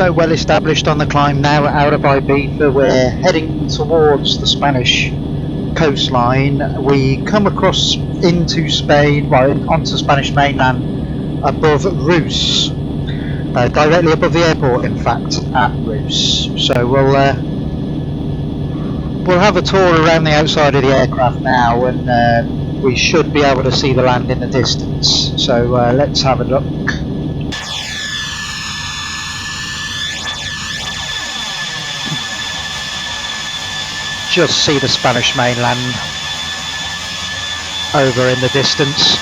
so well established on the climb now out of Ibiza. We're heading towards the Spanish coastline. We come across into Spain, well, onto Spanish mainland above Rus, directly above the airport, in fact, at Rus. So we'll have a tour around the outside of the aircraft now, and we should be able to see the land in the distance. So let's have a look. Just see the Spanish mainland over in the distance.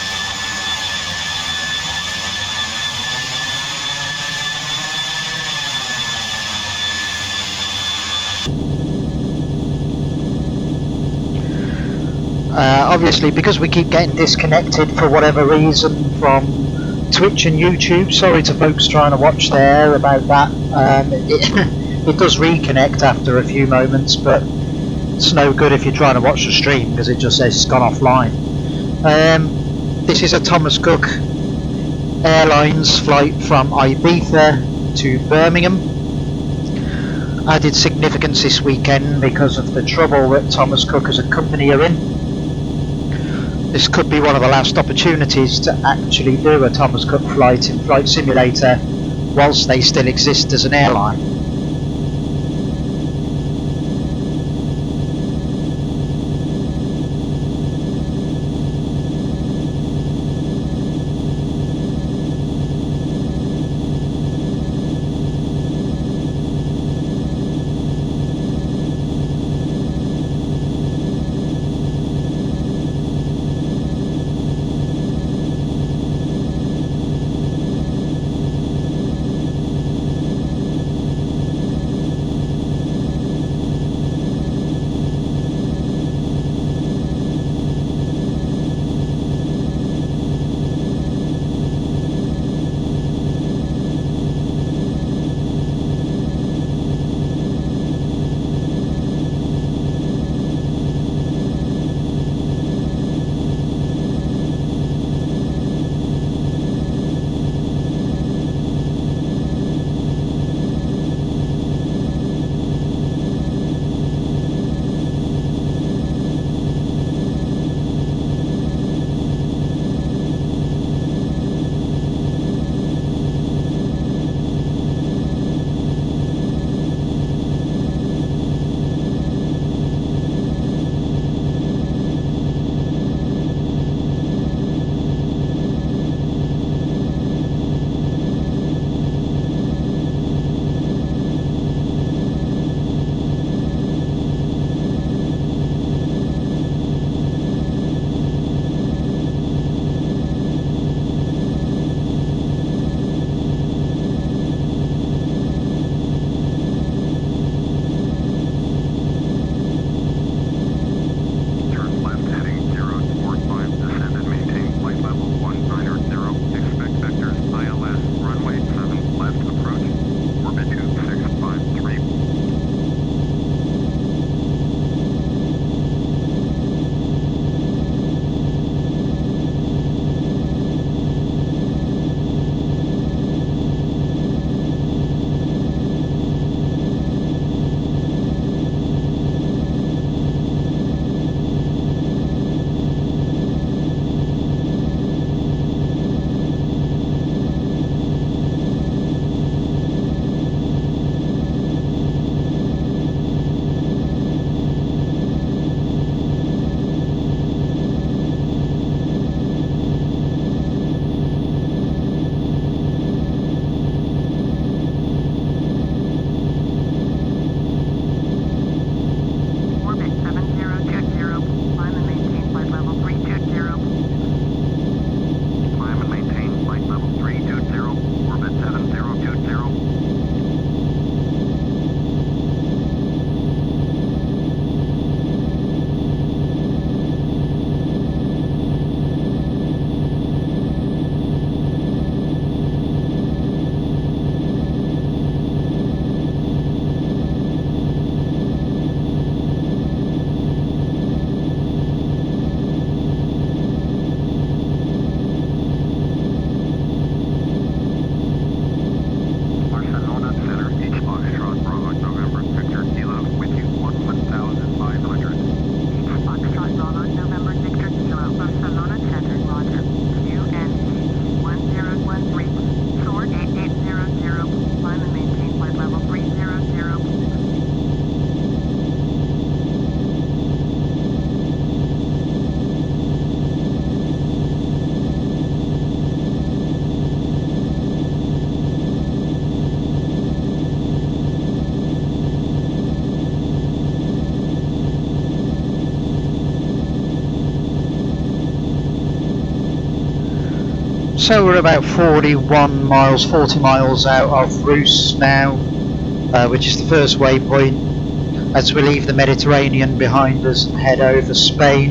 Obviously, because we keep getting disconnected for whatever reason from Twitch and YouTube, sorry to folks trying to watch there about that. It does reconnect after a few moments, but it's no good if you're trying to watch the stream because it just says it's gone offline. This is a Thomas Cook Airlines flight from Ibiza to Birmingham. Added significance this weekend because of the trouble that Thomas Cook as a company are in. This could be one of the last opportunities to actually do a Thomas Cook flight in Flight Simulator whilst they still exist as an airline. So we're about 41 miles, 40 miles out of Rus now, which is the first waypoint, as we leave the Mediterranean behind us and head over Spain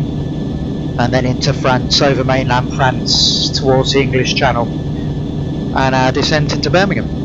and then into France, over mainland France towards the English Channel, and our descent into Birmingham.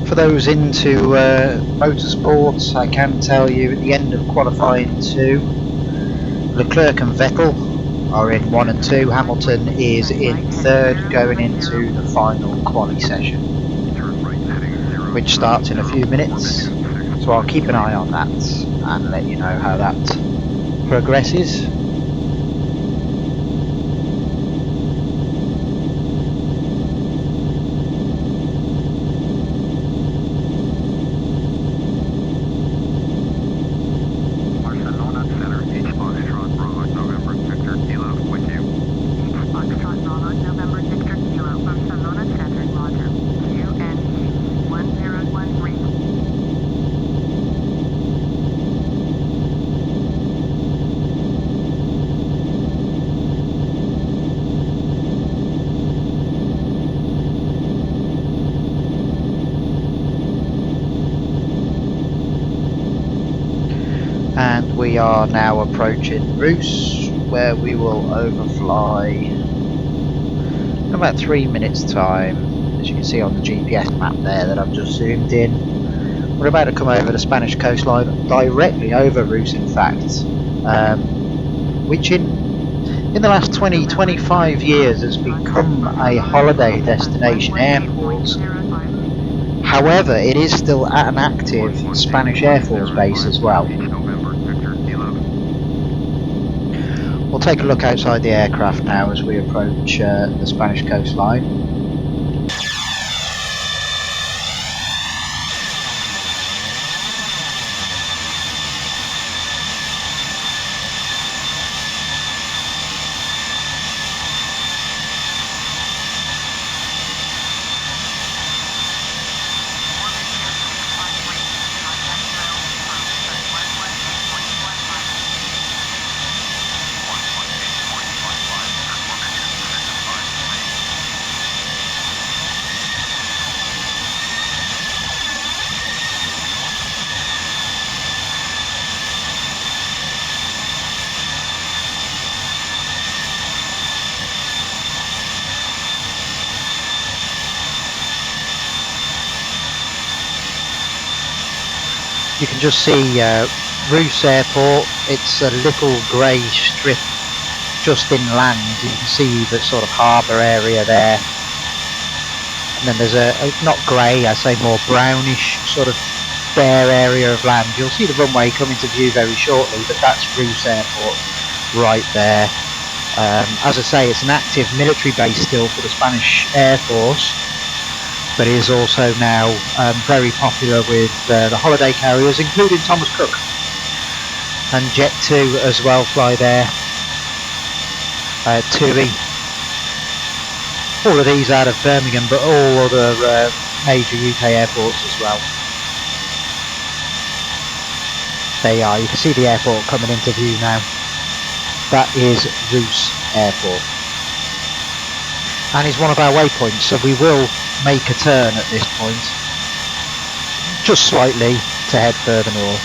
For those into motorsports, I can tell you at the end of qualifying 2, Leclerc and Vettel are in 1 and 2, Hamilton is in 3rd going into the final quali session, which starts in a few minutes, so I'll keep an eye on that and let you know how that progresses. And we are now approaching Rus, where we will overfly in about 3 minutes time, as you can see on the GPS map there that I've just zoomed in. We're about to come over the Spanish coastline, directly over Rus in fact, which in the last 20-25 years has become a holiday destination airport. However, it is still at an active Spanish Air Force base as well. We'll take a look outside the aircraft now as we approach the Spanish coastline. You can just see Rus Airport. It's a little grey strip just inland. You can see the sort of harbour area there, and then there's a not grey, I say more brownish sort of bare area of land. You'll see the runway come into view very shortly, but that's Rus Airport right there. As I say, it's an active military base still for the Spanish Air Force, but it is also now very popular with the holiday carriers, including Thomas Cook, and Jet2 as well fly there, TUI, all of these out of Birmingham, but all other major UK airports as well. There you are, you can see the airport coming into view now. That is Rus Airport, and is one of our waypoints, so we will make a turn at this point, just slightly to head further north.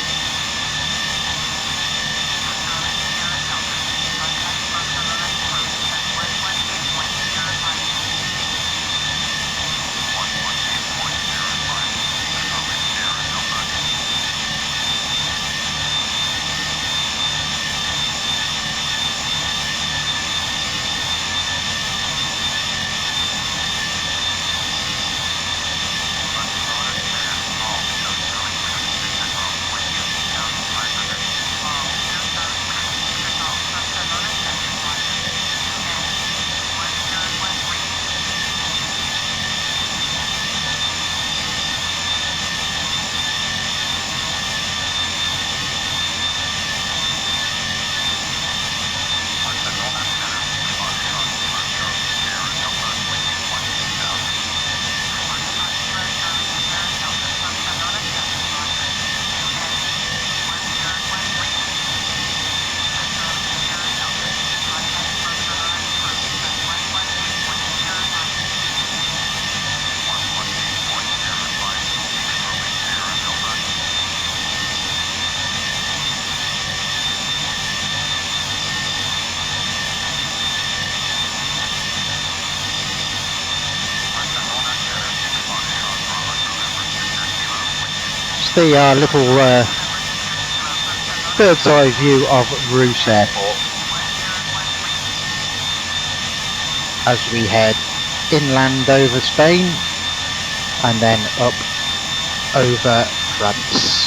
That's the little bird's eye view of Roos Airport as we head inland over Spain and then up over France.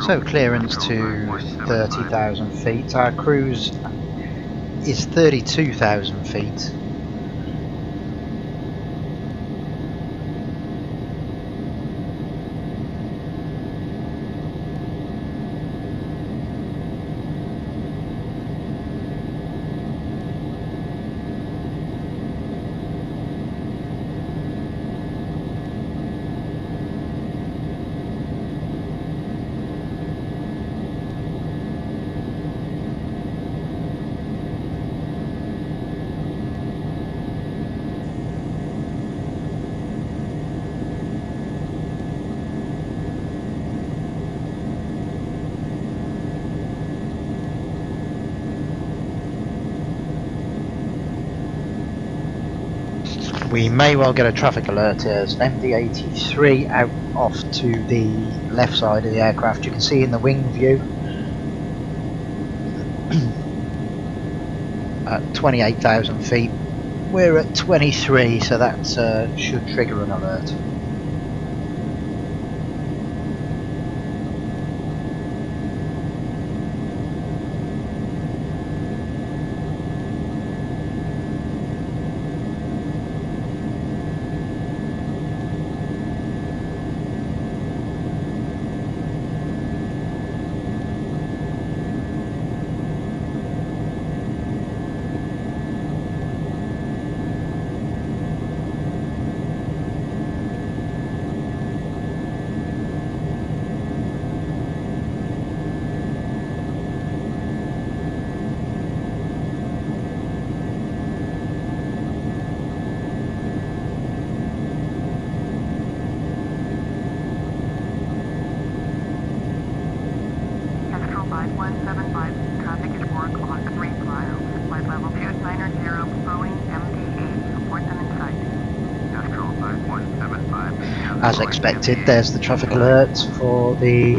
So clearance to 30,000 feet. Our cruise is 32,000 feet. We may well get a traffic alert. There's an MD-83 out off to the left side of the aircraft. You can see in the wing view at 28,000 feet. We're at 23, so that should trigger an alert. As expected, there's the traffic alert for the,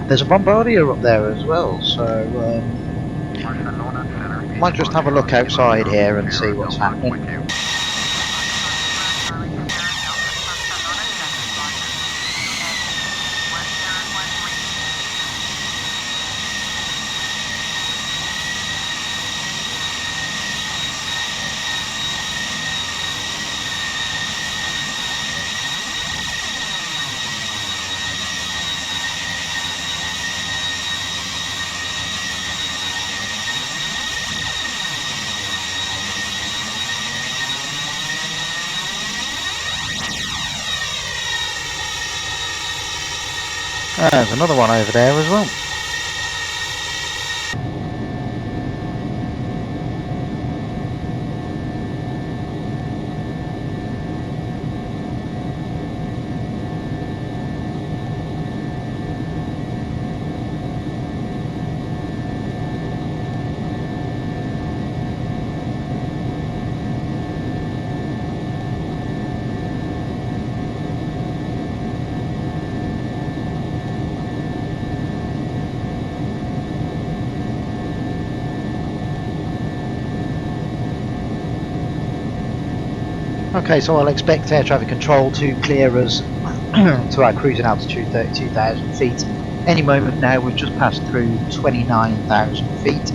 there's a Bombardier up there as well, so might just have a look outside here and see what's happening. There's another one over there as well. Okay, so I'll expect air traffic control to clear us to our cruising altitude 32,000 feet. Any moment now. We've just passed through 29,000 feet.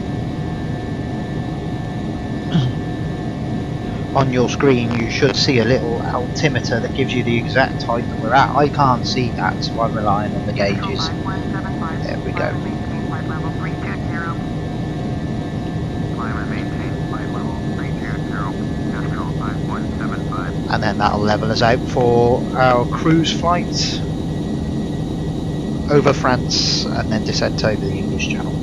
On your screen you should see a little altimeter that gives you the exact height that we're at. I can't see that, so I'm relying on the gauges. There we go. And then that'll level us out for our cruise flight over France and then descent over the English Channel.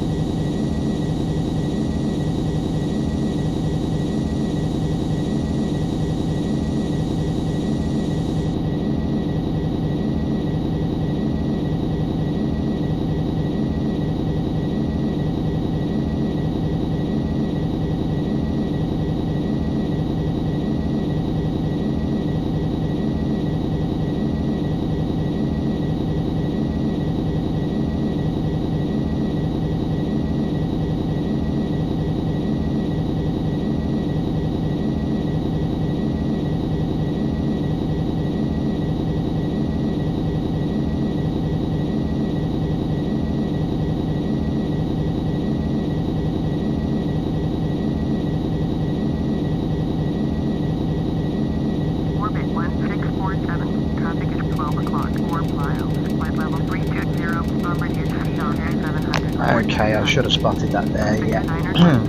Okay, I should have spotted that there, yeah.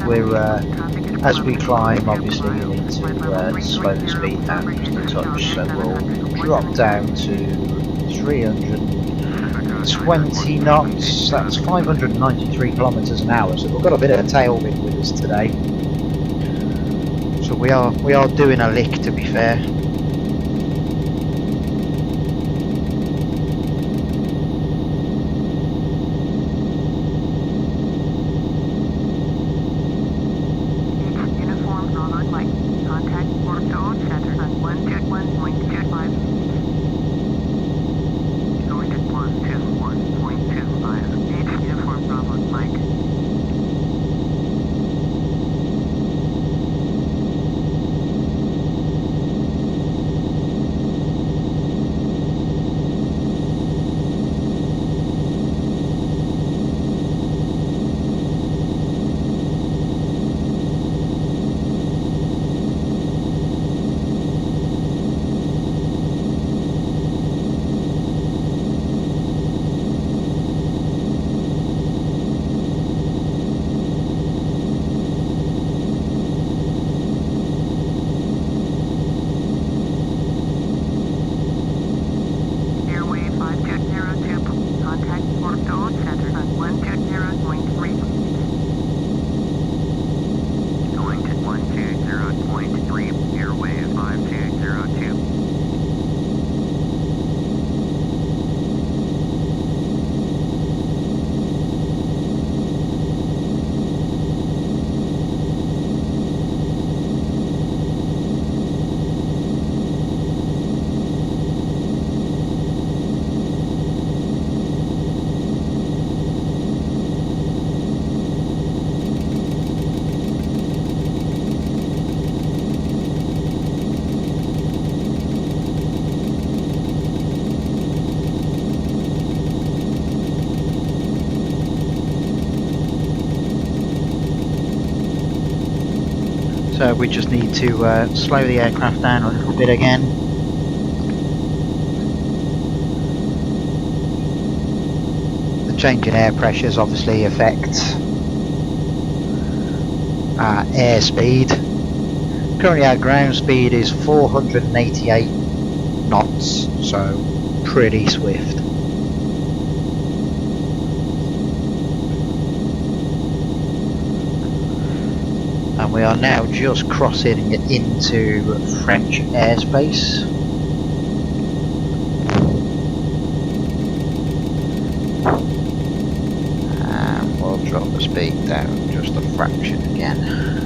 We're, as we climb, obviously you need to slow the speed down just a touch, so we'll drop down to 320 knots, that's 593 kilometres an hour, so we've got a bit of a tailwind with us today. So we are doing a lick, to be fair. So we just need to slow the aircraft down a little bit again. The change in air pressures obviously affect our airspeed. Currently our ground speed is 488 knots, so pretty swift. And we are now just crossing into French airspace. And we'll drop the speed down just a fraction again.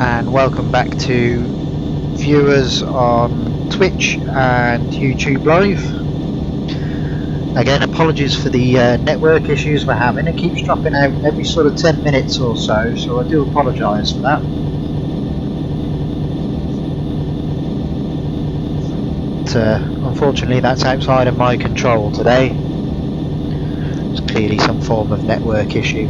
And welcome back to viewers on Twitch and YouTube Live. Again, apologies for the network issues we're having. It keeps dropping out every sort of 10 minutes or so, so I do apologise for that. But, unfortunately, that's outside of my control today. It's clearly some form of network issue.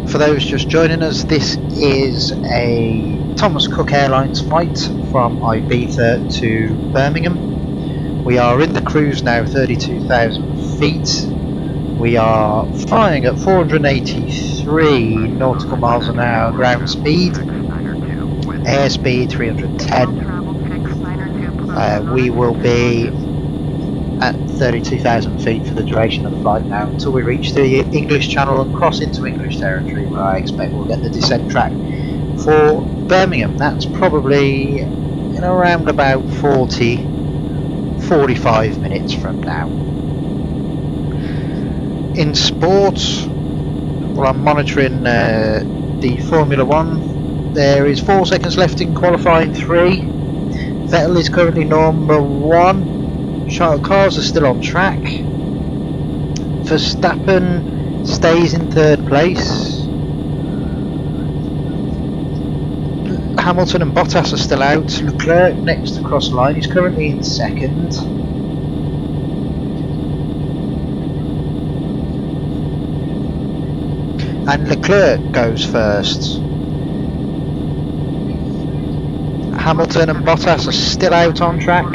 For those just joining us, this is a Thomas Cook Airlines flight from Ibiza to Birmingham. We are in the cruise now, 32,000 feet. We are flying at 483 nautical miles an hour ground speed, airspeed 310. We will be at 32,000 feet for the duration of the flight now until we reach the English Channel and cross into English territory, where I expect we'll get the descent track for Birmingham. That's probably in around about 45 minutes from now. In sports, well, I'm monitoring the Formula 1. There is 4 seconds left in qualifying 3. Vettel is currently number 1. Cars are still on track. Verstappen stays in 3rd place. Hamilton and Bottas are still out. Leclerc next across the line. He's currently in 2nd. And Leclerc goes first. Hamilton and Bottas are still out on track.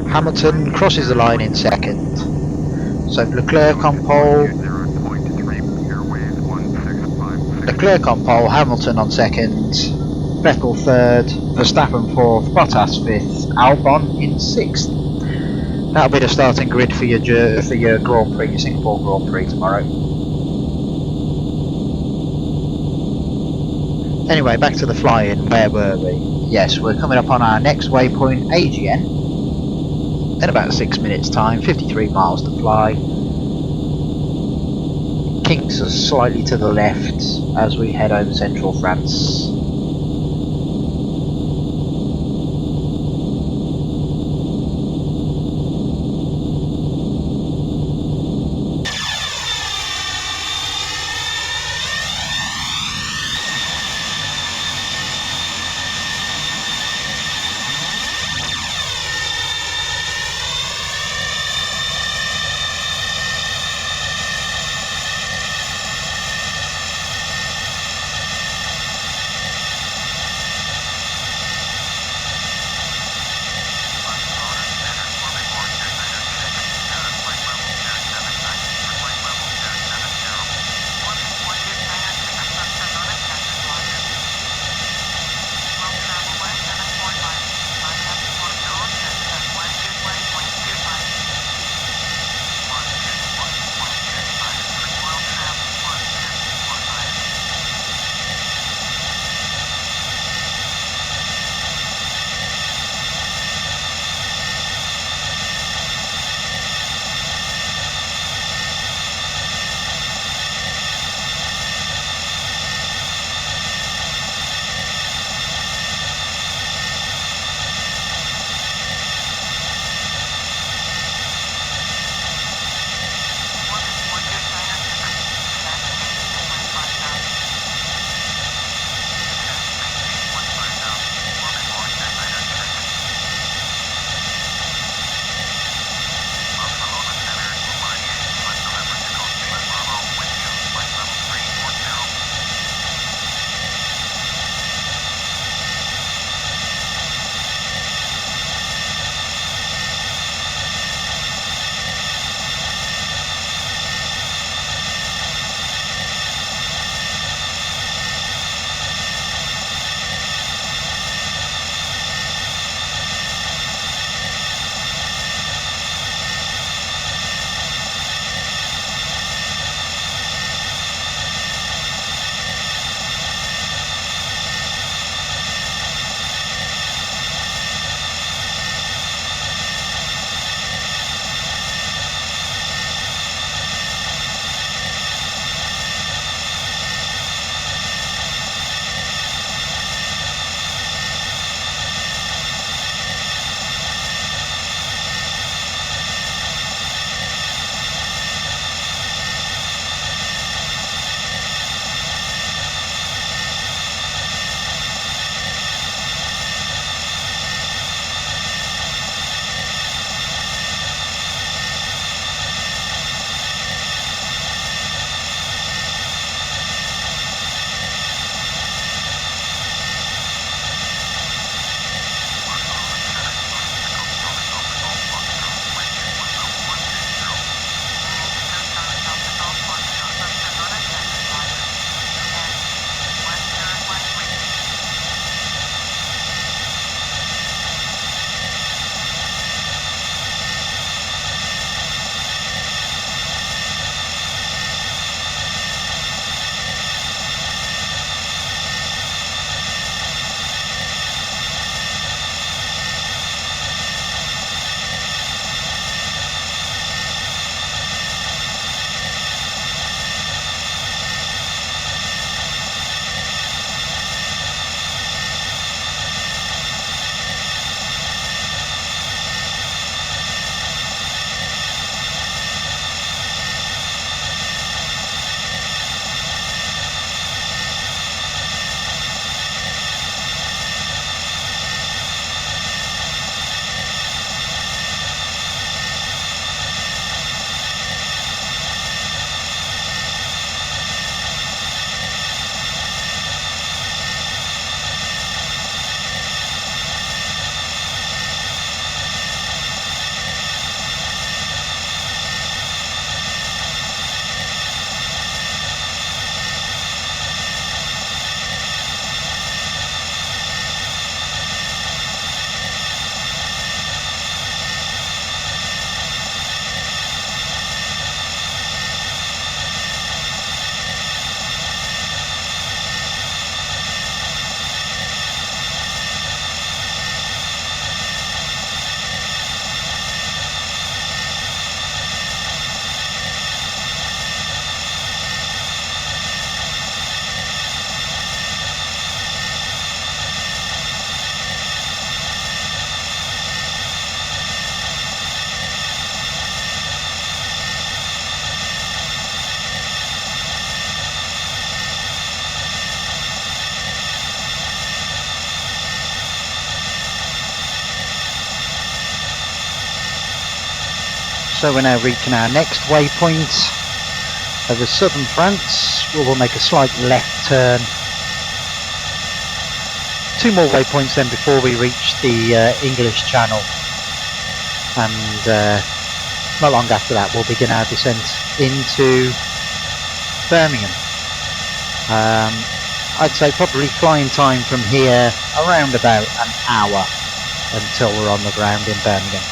Hamilton crosses the line in 2nd. So Leclerc on pole. Leclerc on pole, Hamilton on 2nd, Vettel 3rd, Verstappen 4th, Bottas 5th, Albon in 6th. That'll be the starting grid for your Grand Prix, your Singapore Grand Prix tomorrow. Anyway, back to the fly-in. Where were we? Yes, we're coming up on our next waypoint, AGN, in about 6 minutes time, 53 miles to fly. Kinks are slightly to the left as we head over central France. So we're now reaching our next waypoint over southern France, where we'll make a slight left turn. 2 more waypoints then before we reach the English Channel, and not long after that we'll begin our descent into Birmingham. I'd say probably flying time from here around about an hour until we're on the ground in Birmingham.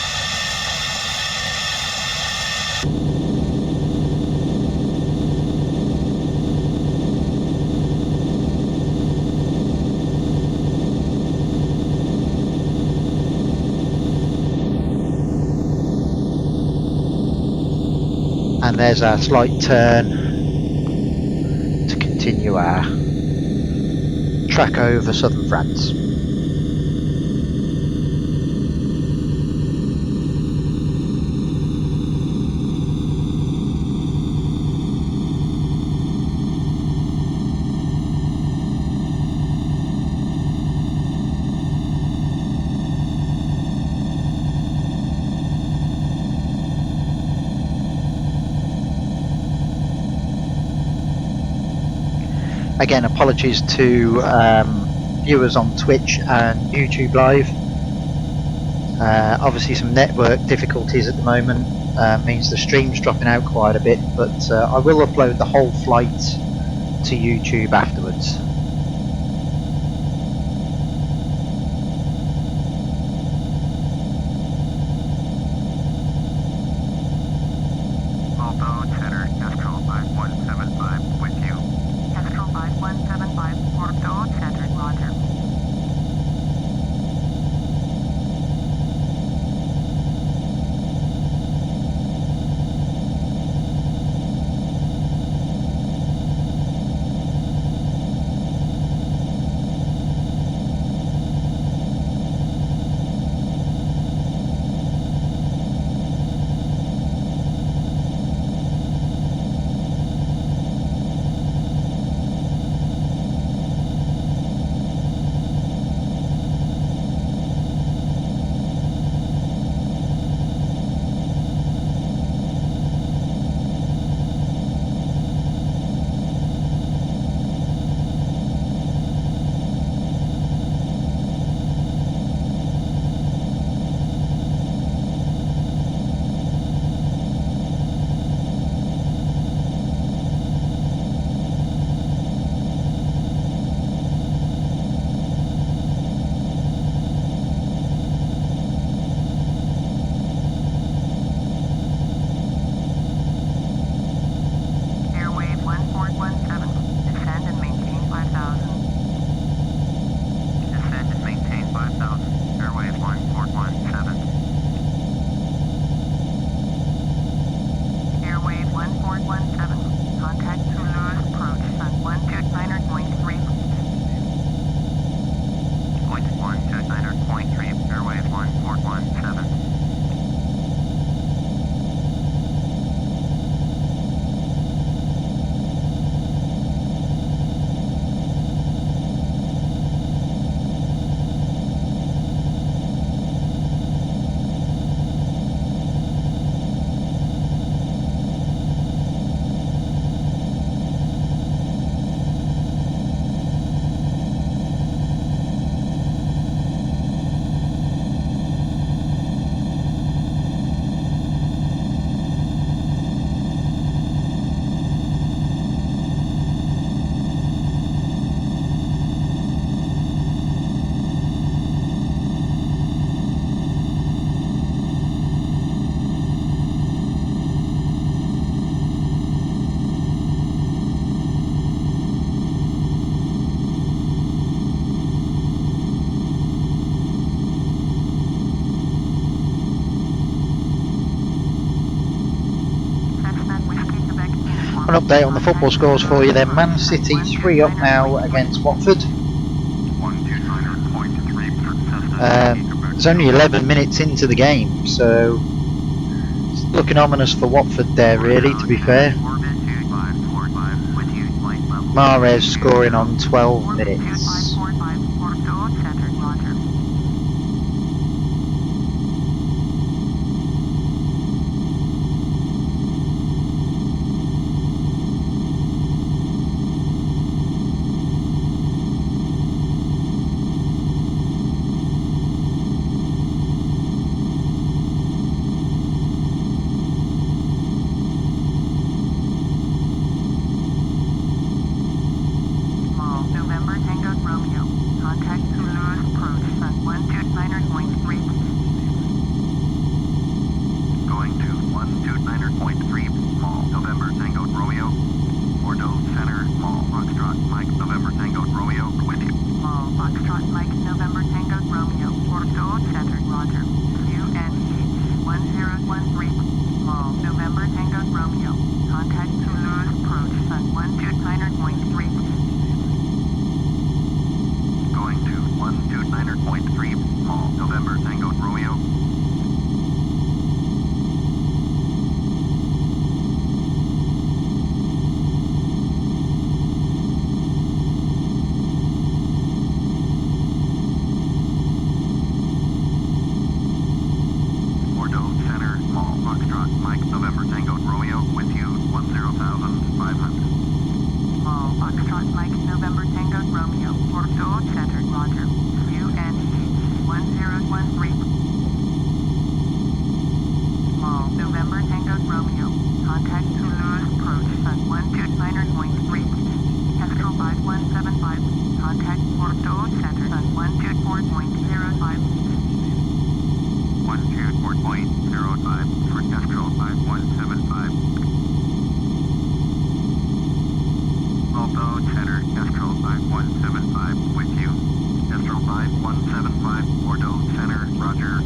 And there's our slight turn to continue our track over southern France. Again, apologies to viewers on Twitch and YouTube Live. Obviously some network difficulties at the moment, means the stream's dropping out quite a bit, but I will upload the whole flight to YouTube afterwards. An update on the football scores for you then. Man City 3 up now against Watford. There's only 11 minutes into the game, so it's looking ominous for Watford there really, to be fair. Mahrez scoring on 12 minutes. Romeo. Contact Zulu approach on 129.3. Going to 129.3, small November Tango Romeo. Bordeaux Center, small Foxtrot Mike November Tango Romeo with you. Small Foxtrot Mike November Tango Romeo. Bordeaux Center, Roger. UNH 1013. Small November Tango Romeo. Contact Zulu approach on 129.3. Going to 129.3, small November Tango Romeo. Bordeaux Center, small Foxtrot Mike November Tango Romeo with you, 10,500. Small Foxtrot Mike November Tango Romeo, Bordeaux Center, Roger. UNH 1013. Small November Tango Romeo. Contact Toulouse approach on 129.3. Kestrel 5175. Contact Bordeaux Center on 124.05. 124.05 for Kestrel 5175. Bordeaux Center, Kestrel 5175 with you. Kestrel 5175, Bordeaux Center, Roger.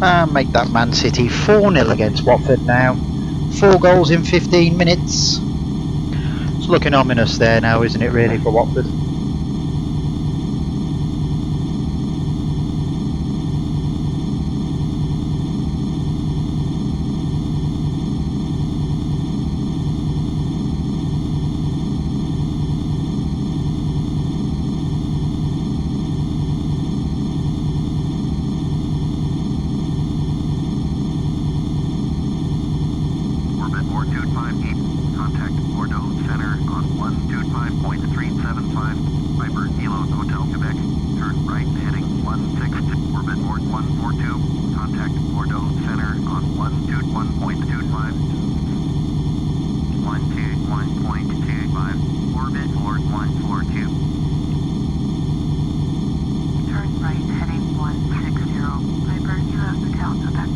And make that Man City 4-0 against Watford now. 4 goals in 15 minutes. It's looking ominous there now, isn't it, really, for Watford? Orbit 425 contact Bordeaux Center on 125.375, Viper Kilo Hotel Quebec, turn right heading 16, orbit 4142, contact Bordeaux Center on 121.25, 121.25, orbit 4142. Turn right heading 160, Viper Kilo Hotel Quebec.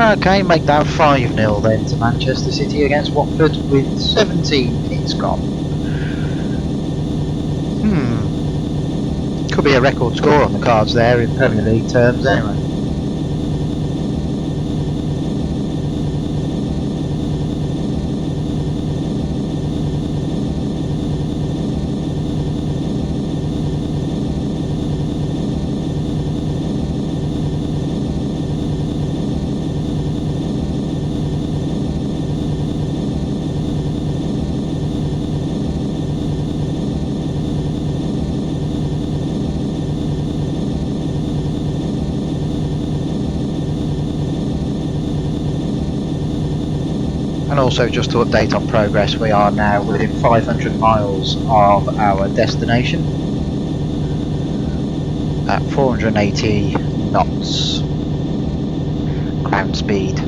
Okay, make that 5-0 then to Manchester City against Watford with 17 minutes gone. Could be a record score on the cards there in Premier League terms anyway. And also just to update on progress, we are now within 500 miles of our destination at 480 knots ground speed.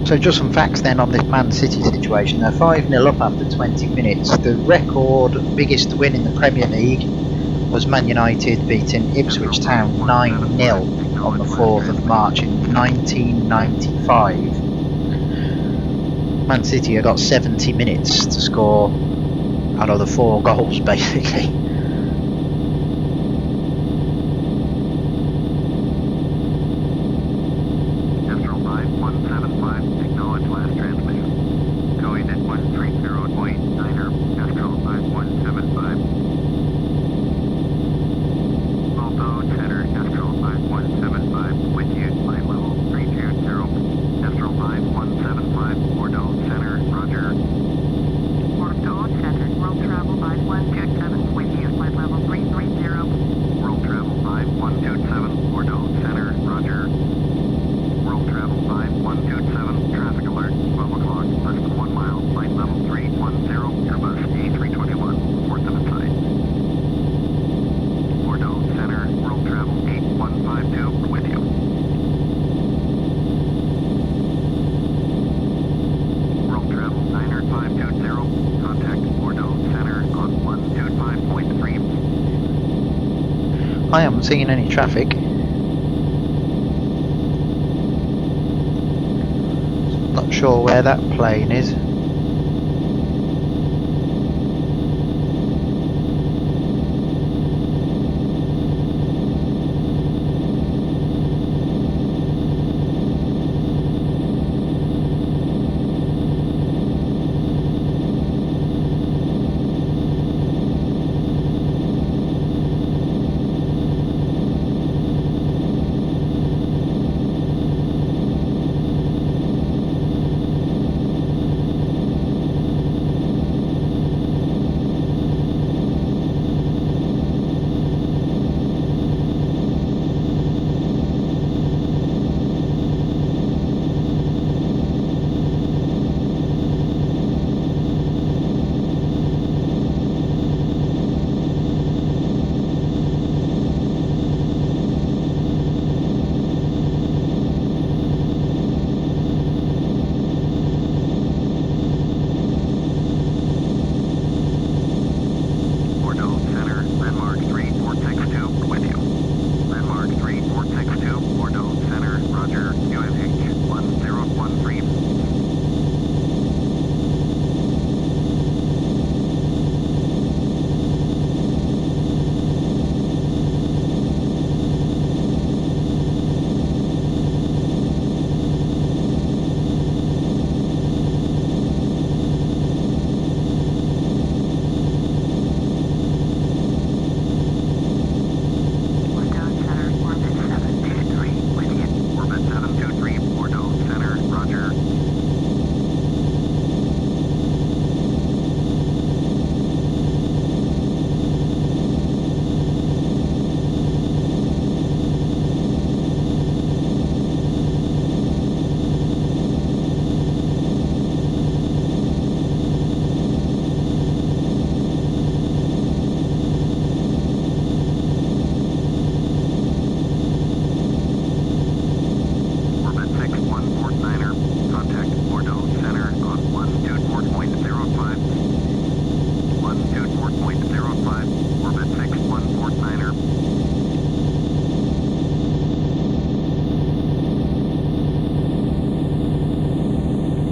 So just some facts then on this Man City situation. They're 5-0 up after 20 minutes. The record biggest win in the Premier League was Man United beating Ipswich Town 9-0 on the 4th of March in 1995. Man City have got 70 minutes to score another 4 goals basically. Astral 5175, acknowledge last transmission. Going at 130.9er, Astral 5175. Volvo Center, Astral 5175, with you, flight level 320. Astral 5175, Bordeaux Center, roger. Bordeaux Center, world travel 5127, with you, flight level 330. World travel 5127, Bordeaux Center, roger. World travel 5127, traffic alert, 12 o'clock, less than 1 mile, flight level 310, Airbus A321, 47 Bordeaux Center, world travel 8152, with you. World travel 90520, contact Bordeaux Center on 125.3. I haven't seen any traffic. Not sure where that plane is. Bordeaux Center, landmark 3462, with you. Landmark 3462, Bordeaux Center, roger, UNH 1013. Bordeaux Center, orbit 723, with you. Orbit 723, Bordeaux Center, roger. Orbit 6149er, contact Bordeaux Center on 124.05. 124.05, orbit 6149er.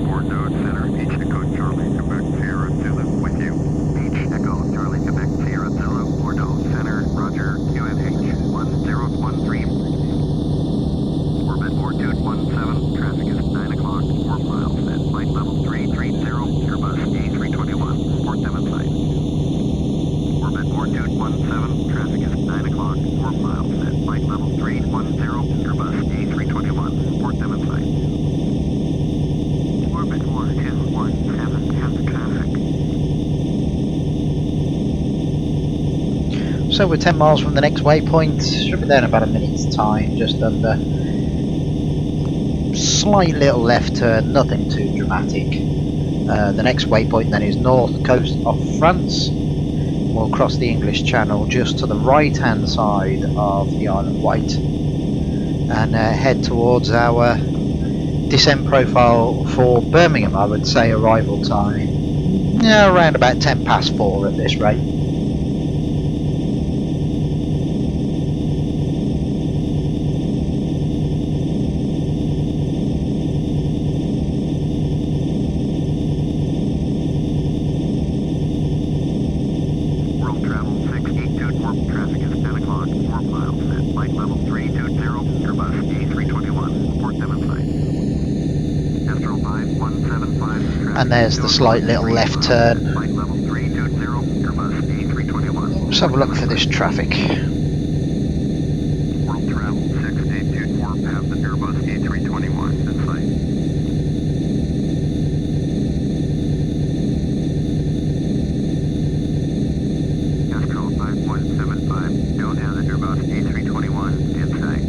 Bordeaux Center, H Echo Charlie, Quebec Sierra Zulu, with you. H Echo Charlie, Quebec Sierra Zulu, Bordeaux Center, roger, QNH 1013. Orbit 4217, traffic is 9 o'clock, 4 miles at flight level 330, Airbus A321, 47 site. Orbit 4217, traffic is 9 o'clock, 4 miles at flight level 310, Airbus A321, 47 site. Orbit 4217 has traffic. So we're 10 miles from the next waypoint. Should be there in about a minute's time, just under. Slight little left turn, nothing too dramatic. The next waypoint then is north coast of France. We'll cross the English Channel just to the right hand side of the Isle of Wight and head towards our descent profile for Birmingham. I would say arrival time, yeah, around about 10 past 4 at this rate. 320, Airbus A321, report them in sight. Astro 5175. And there's the slight little left turn. Flight level 320, Airbus A321. Let's have a look for this traffic. World travel 6824, path the Airbus A321 in sight. Astro 5175, don't have the Airbus A321 in sight.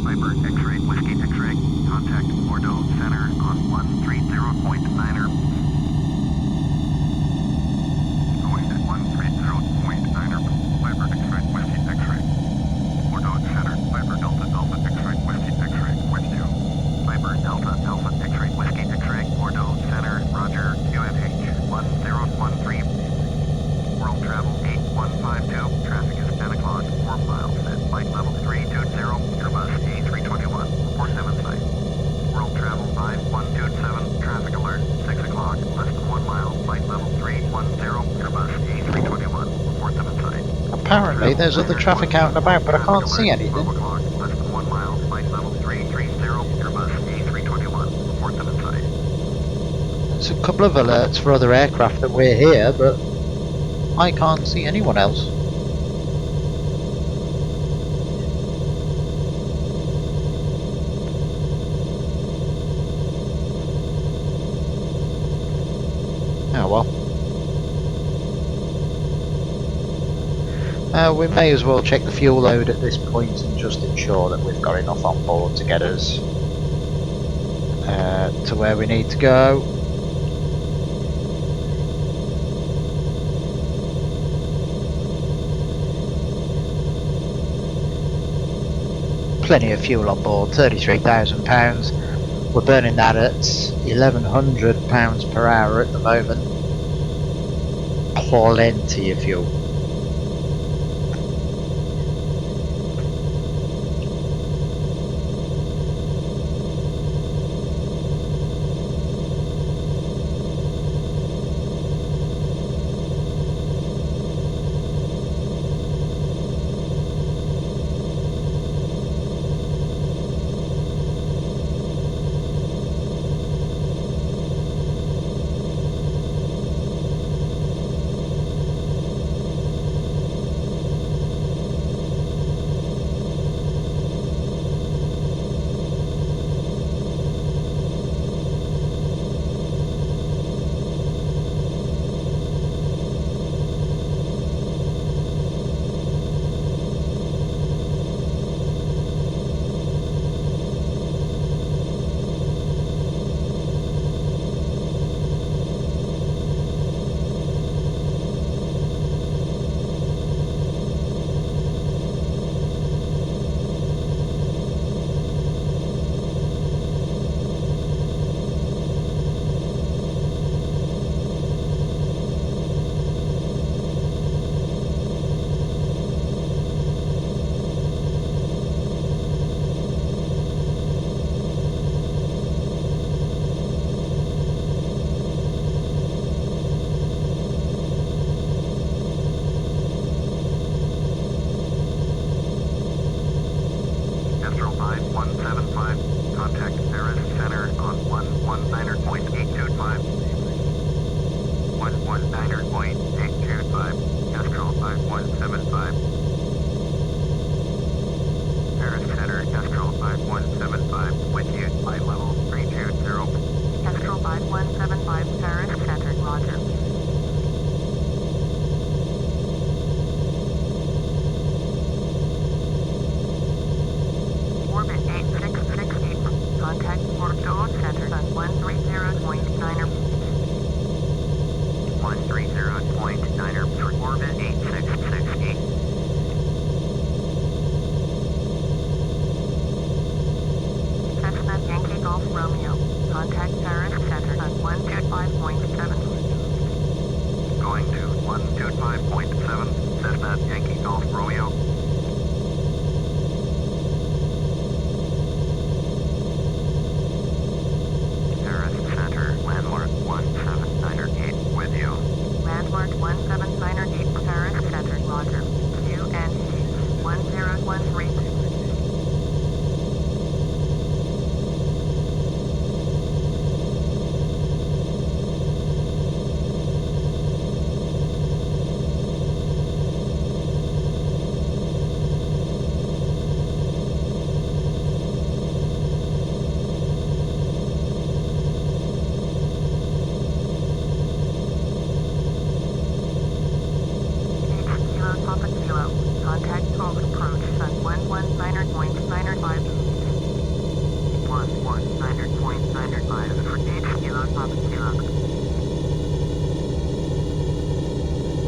Viper X-ray, Whiskey X-ray, contact Bordeaux Center on 130.9er. Going at 130.9er, Viper X-ray, Whiskey X-ray. Bordeaux Center, Viper Delta Alpha X-ray, Whiskey X-ray, with you. Viper Delta Alpha X-ray, Whiskey X-ray, Bordeaux Center, Roger, QNH 1013. World travel 8152, traffic is 10 o'clock, 4 miles at flight level 320, Airbus A321, report them in sight. World travel 5127, traffic alert, 6 o'clock, less than 1 mile, flight level 310, Airbus A321, report them in sight. Apparently there's other traffic out and about, but I can't see 12 anything. o'clock, less than 1 mile, flight level 330, Airbus A321, report them in sight. There's a couple of alerts for other aircraft that we're here, but I can't see anyone else. Oh well. We may as well check the fuel load at this point and just ensure that we've got enough on board to get us to where we need to go. Plenty of fuel on board, £33,000. We're burning that at £1,100 per hour at the moment. Plenty of fuel. Golf Romeo.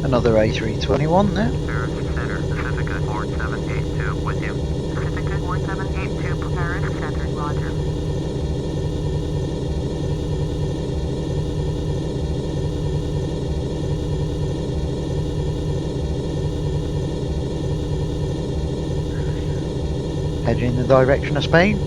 Another A321 now. Paris Center, Pacifica 4782 with you. Pacifica 4782, Paris Center, roger. Heading in the direction of Spain.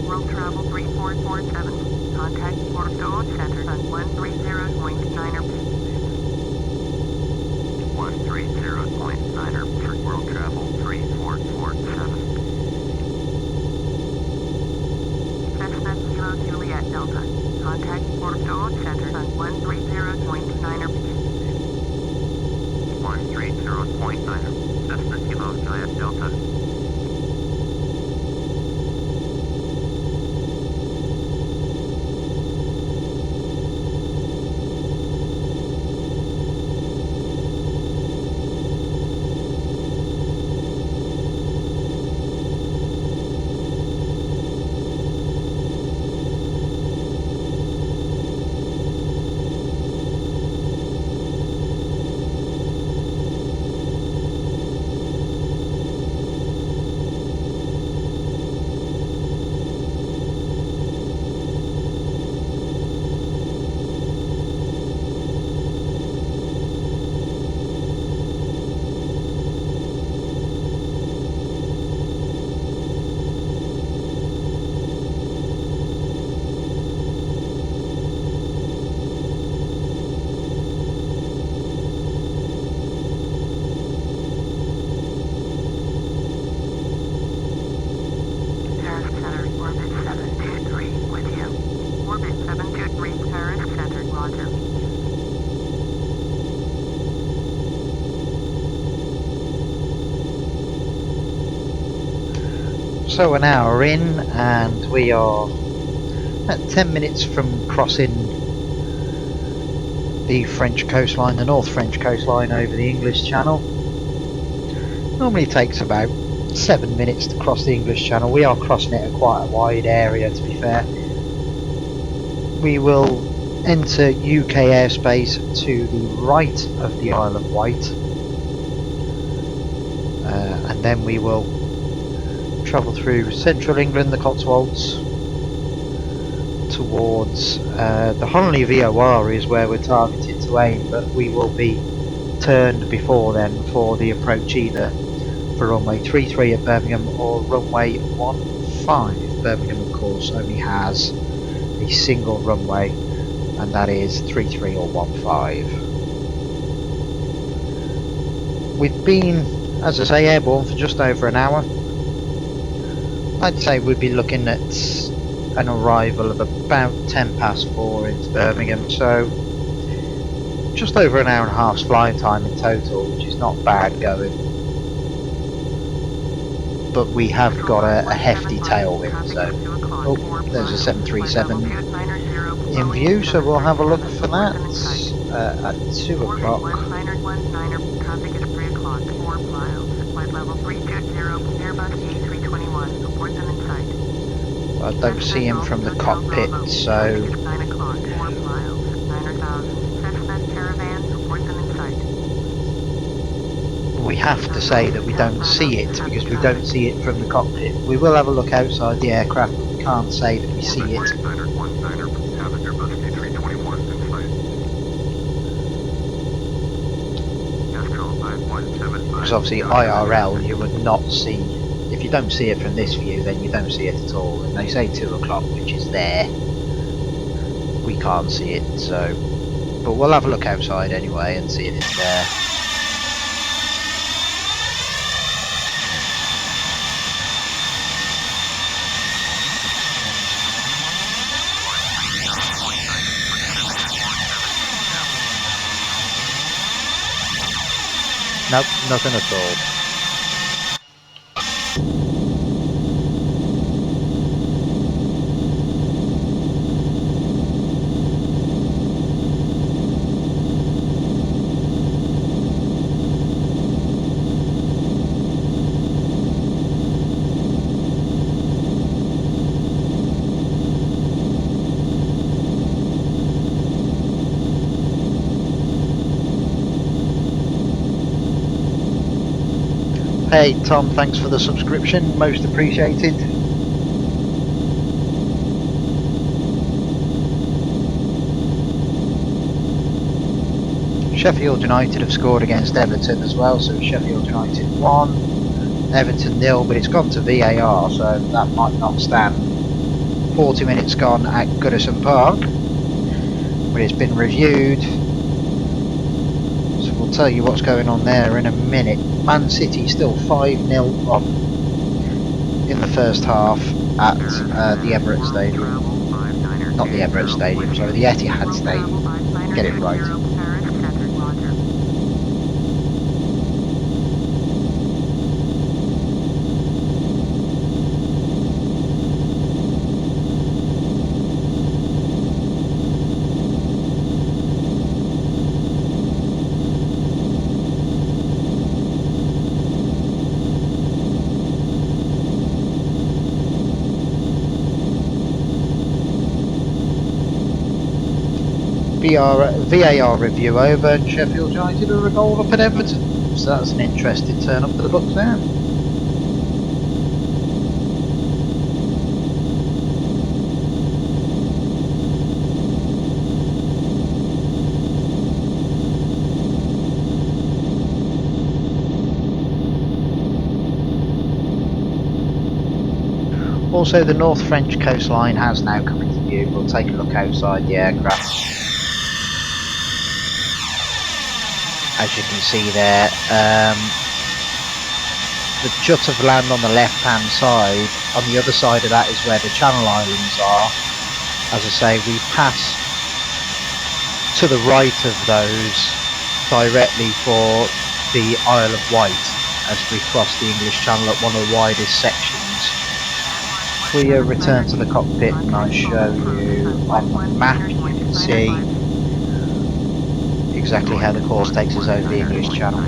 World Travel 3447. Contact Bordeaux Center on 130.9er. 130.9er for World Travel 3447. Cessna Kilo Juliet Delta. Contact Bordeaux Center on 130.9er. 130.9er. Cessna Kilo Juliet Delta. So an hour in, and we are at 10 minutes from crossing the French coastline, the North French coastline over the English Channel. Normally takes about 7 minutes to cross the English Channel. We are crossing it at quite a wide area, to be fair. We will enter UK airspace to the right of the Isle of Wight, and then we will travel through central England, the Cotswolds, towards the Honley VOR is where we're targeted to aim, but we will be turned before then for the approach either for runway 33 at Birmingham or runway 15. Birmingham of course only has a single runway, and that is 33 or 15. We've been, as I say, airborne for just over an hour. I'd say we'd be looking at an arrival of about 10 past 4 into Birmingham, so just over an hour and a half's flying time in total, which is not bad going. But we have got a hefty tailwind, so oh, there's a 737 in view, so we'll have a look for that at 2 o'clock. I don't see him from the cockpit, so we have to say that we don't see it because we don't see it from the cockpit. We will have a look outside the aircraft, but we can't say that we see it. Because obviously IRL you would not see. If you don't see it from this view, then you don't see it at all. And they say 2 o'clock, which is there. We can't see it, so. But we'll have a look outside anyway and see if it's there. Nope, nothing at all. Hey Tom, thanks for the subscription, most appreciated. Sheffield United have scored against Everton as well, so Sheffield United 1, Everton 0, but it's gone to VAR, so that might not stand. 40 minutes gone at Goodison Park, but it's been reviewed, so we'll tell you what's going on there in a minute. Man City still 5-0 up in the first half at the Emirates Stadium. Not the Emirates Stadium, sorry, the Etihad Stadium. Get it right. VAR review over, and Sheffield United are a goal up at Everton. So that's an interesting turn up for the books there. Also, the North French coastline has now come into view. We'll take a look outside the aircraft. As you can see there, the jut of land on the left hand side. On the other side of that is where the Channel Islands are. As I say, we pass to the right of those directly for the Isle of Wight as we cross the English Channel at one of the widest sections. If we return to the cockpit and I show you on the map, you can see exactly how the course takes us over the English Channel.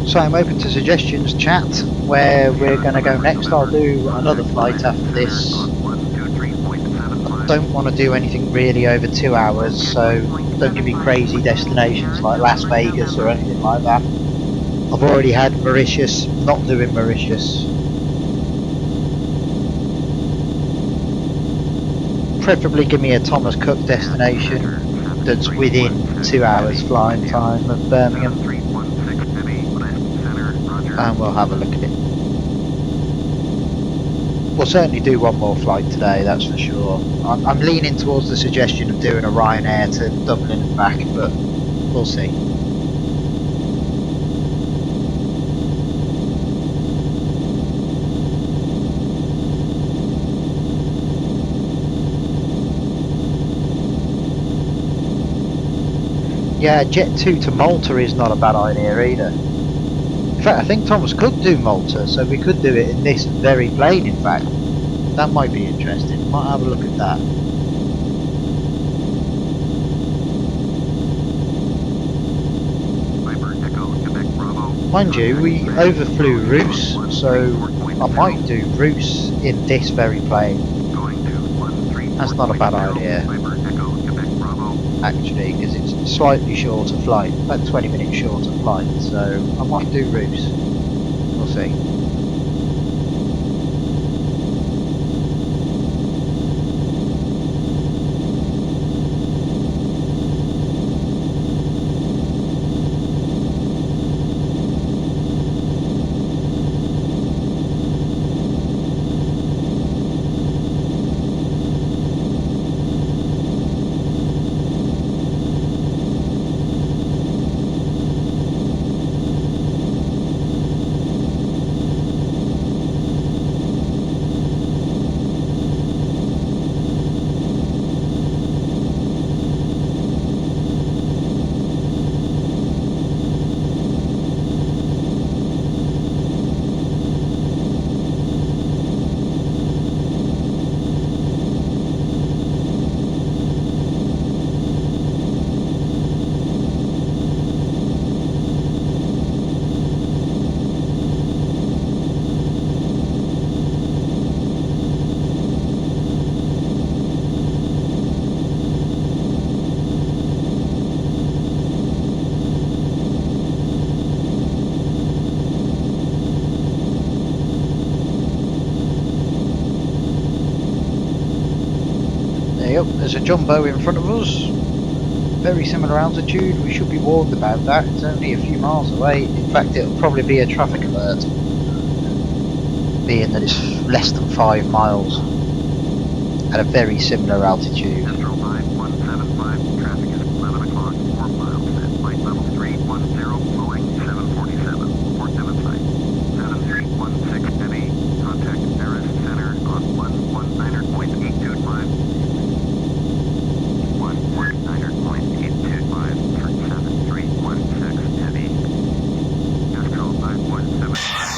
So I'm open to suggestions, chat, where we're going to go next. I'll do another flight after this. I don't want to do anything really over 2 hours, so don't give me crazy destinations like Las Vegas or anything like that. I've already had Mauritius, not doing Mauritius. Preferably give me a Thomas Cook destination that's within 2 hours flying time of Birmingham. And we'll have a look at it. We'll certainly do one more flight today, that's for sure. I'm leaning towards the suggestion of doing a Ryanair to Dublin and back, but we'll see. Yeah, Jet 2 to Malta is not a bad idea either. In fact, I think Thomas could do Malta, so we could do it in this very plane, in fact. That might be interesting. Might have a look at that. Mind you, we overflew Roos, so I might do Roos in this very plane. Going to That's not a bad 13.0, idea, Piper Echo, Quebec Bravo. actually, because it's a slightly shorter flight, about 20 minutes shorter flight, so I might do Roos. We'll see. Yep, there's a jumbo in front of us. Very similar altitude. We should be warned about that. It's only a few miles away. In fact, it'll probably be a traffic alert, being that it's less than 5 miles at a very similar altitude. Astro 5175, traffic is 11 o'clock, 4 miles at flight level 310, Boeing 747, report to site. 7316 heavy, contact Paris Center on 119.825. 119.825 for 7316 heavy. Astro 5175.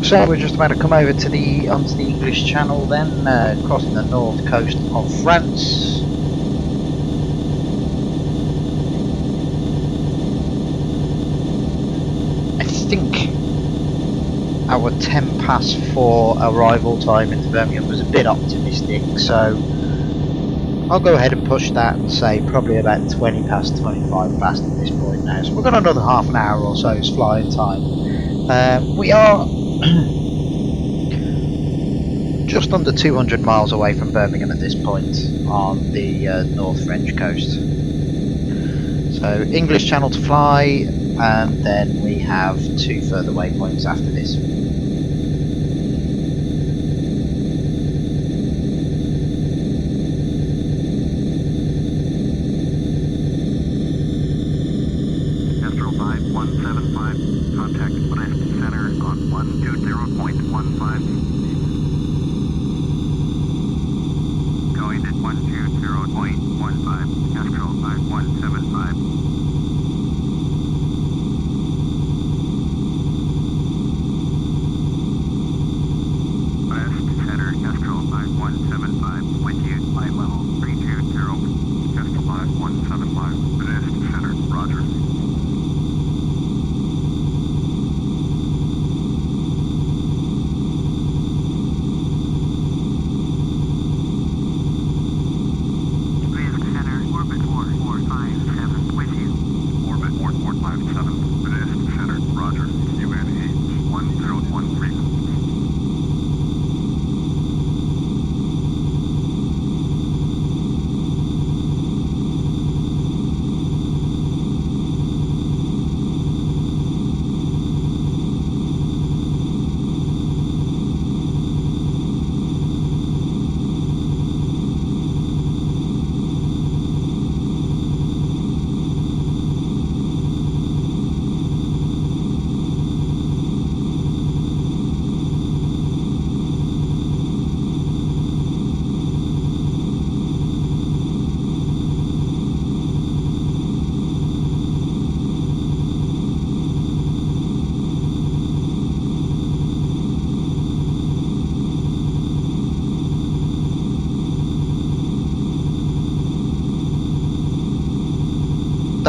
So we're just about to come over to onto the English Channel then, crossing the north coast of France. I think our 10 past 4 arrival time into Birmingham was a bit optimistic, so I'll go ahead and push that and say probably about 20 past 25 past at this point now. So we've got another half an hour or so's flying time. We are just under 200 miles away from Birmingham at this point on the North French coast. So English Channel to fly, and then we have 2 further waypoints after this. Astro 5175, contact Brest Center on 120.15. Going at 120.15, Astro 5175. Brest Center, Astro 5175, with you, flight level 320, Astro 5175, Brest Center, roger. Brest Center, orbit 4457, with you. Orbit 4457, Brest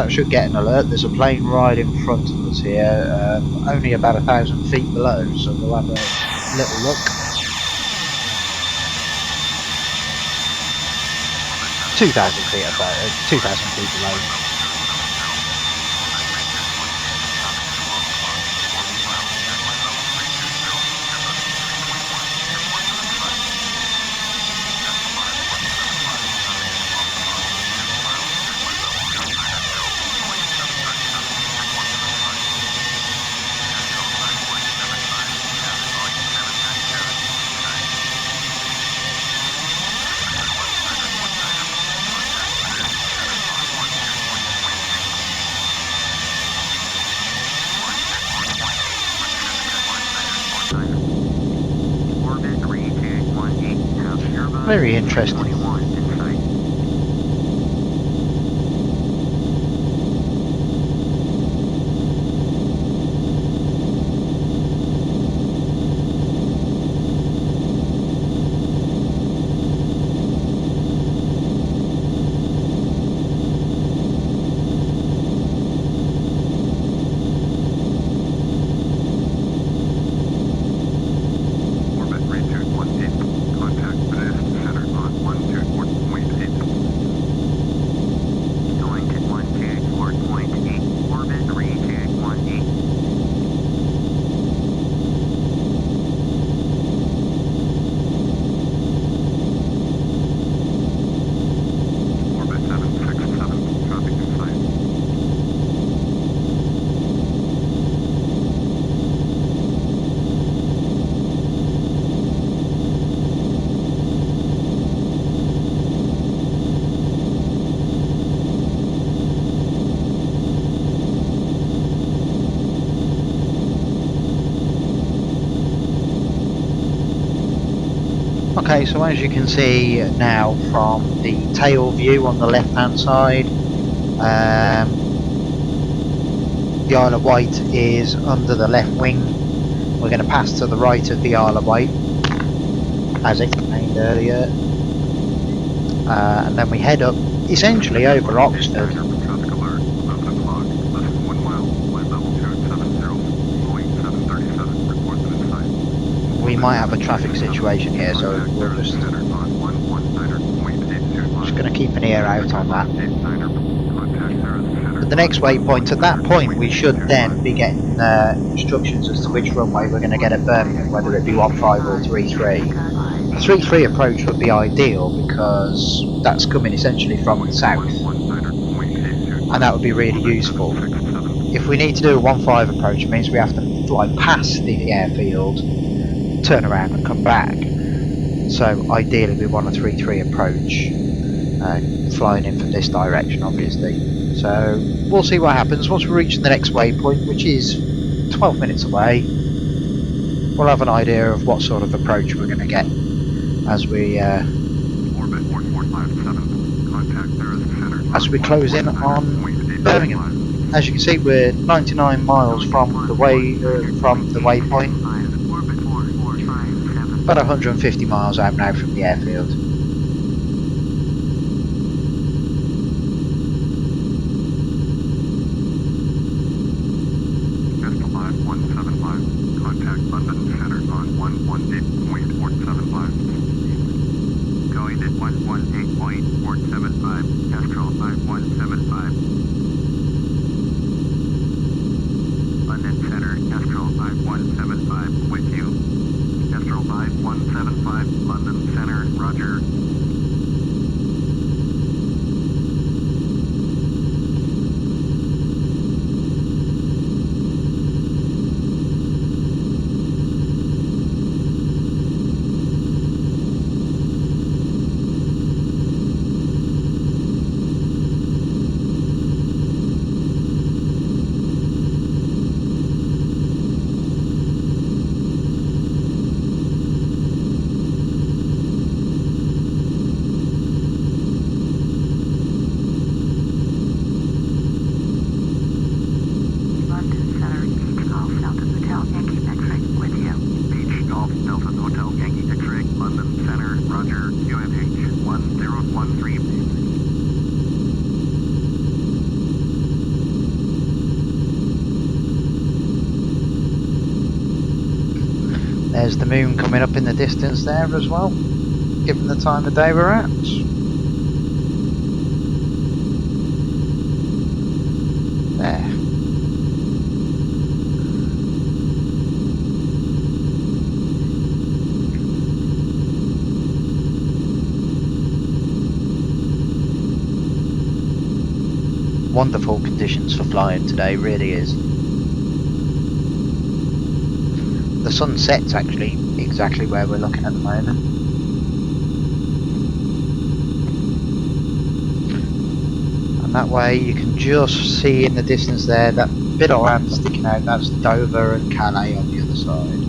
that should get an alert. There's a plane right in front of us here, only about 1,000 feet below, so we'll have a little look. 2,000 feet above, 2,000 feet below. Very interesting. Okay, so as you can see now from the tail view on the left hand side, the Isle of Wight is under the left wing. We're going to pass to the right of the Isle of Wight, as explained earlier, and then we head up essentially over Oxford. We might have a traffic situation here, so we're just going to keep an ear out on that. But the next waypoint, at that point we should then be getting instructions as to which runway we're going to get at Birmingham, whether it be 15 or 33. A 33 approach would be ideal because that's coming essentially from the south, and that would be really useful. If we need to do a 15 approach, it means we have to fly past the airfield, turn around and come back. So ideally we want a 33 approach, flying in from this direction obviously. So we'll see what happens once we reach the next waypoint, which is 12 minutes away. We'll have an idea of what sort of approach we're going to get as we close in on Birmingham. As you can see, we're 99 miles from the waypoint, about 150 miles out now from the airfield. There's the moon coming up in the distance there as well, given the time of day we're at. There. Wonderful conditions for flying today, really is. The sun sets actually exactly where we're looking at the moment. And that way you can just see in the distance there, that bit of land sticking out, that's Dover and Calais on the other side.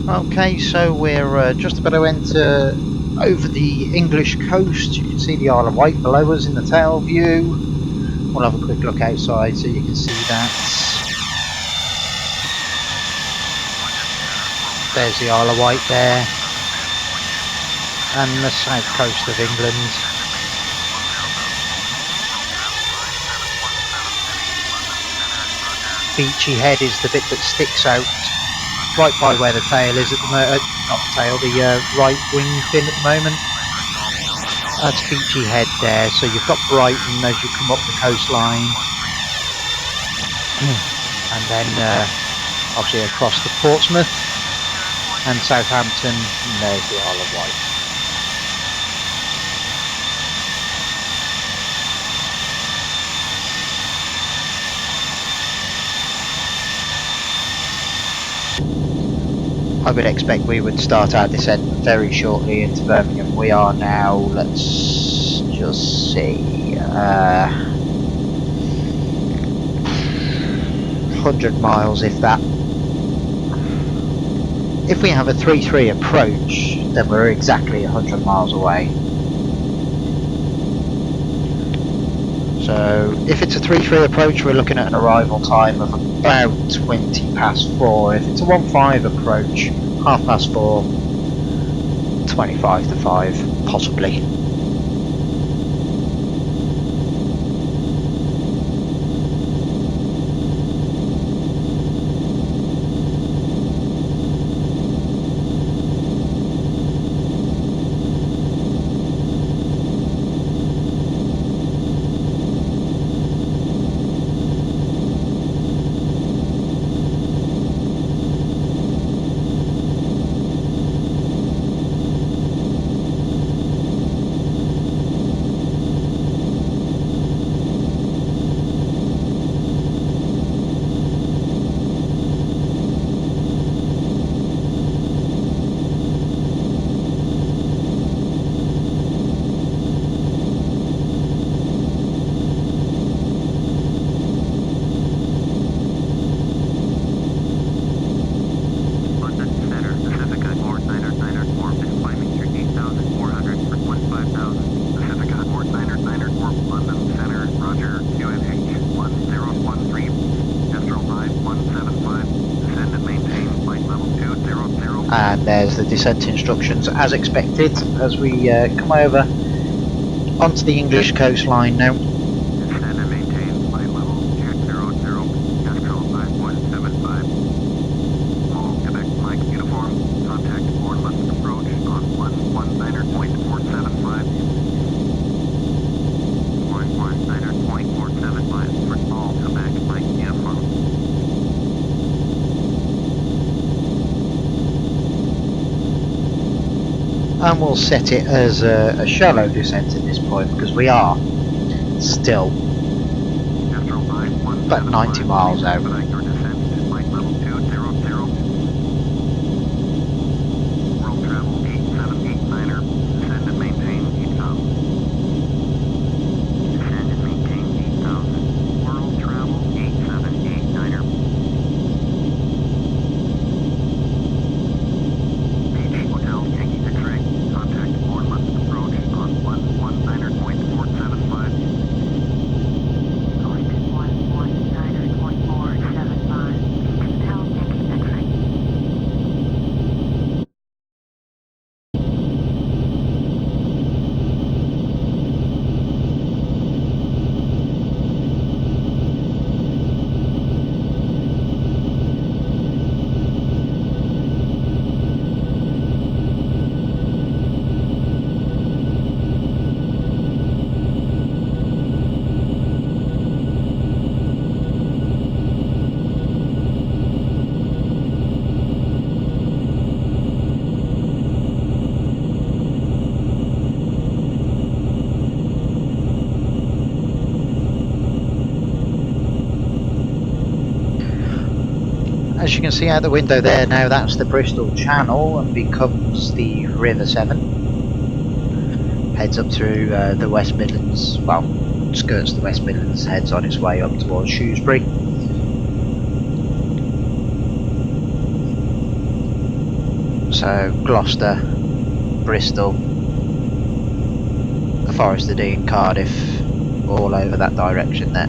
Okay, so we're just about to enter over the English coast. You can see the Isle of Wight below us in the tail view. We'll have a quick look outside so you can see that. There's the Isle of Wight there, and the south coast of England. Beachy Head is the bit that sticks out right by where the tail is at the moment, not the tail, the right wing fin at the moment. That's Beachy Head there, so you've got Brighton as you come up the coastline, and then obviously across to Portsmouth and Southampton, and there's the Isle of Wight. I would expect we would start our descent very shortly into Birmingham. We are now, let's just see, 100 miles if that. If we have a 3-3 approach, then we're exactly 100 miles away. So if it's a 3-3 approach, we're looking at an arrival time of about 20 past 4. If it's a 1-5 approach, 4:30, 25 to 5, possibly. And there's the descent instructions as expected as we come over onto the English coastline now. Descend and maintain flight level 200, Kestrel 5.75. Small Quebec Mike uniform, contact Bournemouth approach on 119.475. 119.475 for small Quebec Mike uniform. And we'll set it as a shallow descent at this point because we are still about 90 miles out. Your descent to flight level 200. World travel 8789er. Descend and maintain 8000. Descend and maintain 8000. World travel 8789er. Beach Hotel Yankee X-ray. Contact Bournemouth approach on 119.475. As you can see out the window there now, that's the Bristol Channel and becomes the River Severn. Heads up through the West Midlands, well, skirts the West Midlands, heads on its way up towards Shrewsbury. So Gloucester, Bristol, Forest of Dean, Cardiff, all over that direction there.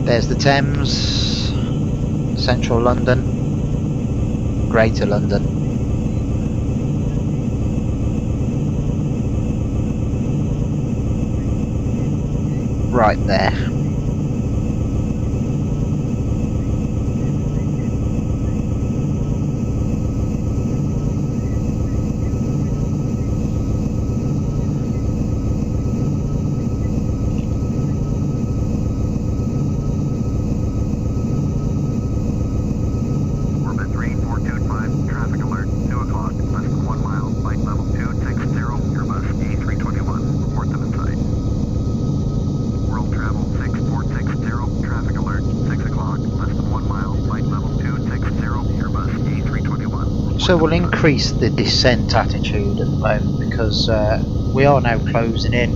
There's the Thames, central London, Greater London. Right there. Traffic alert, 2 o'clock, less than 1 mile, flight level 260, Airbus A321, report them in sight. World travel 6460, traffic alert, 6 o'clock, less than 1 mile, flight level 260, Airbus A321. So we'll increase the descent attitude at the moment because we are now closing in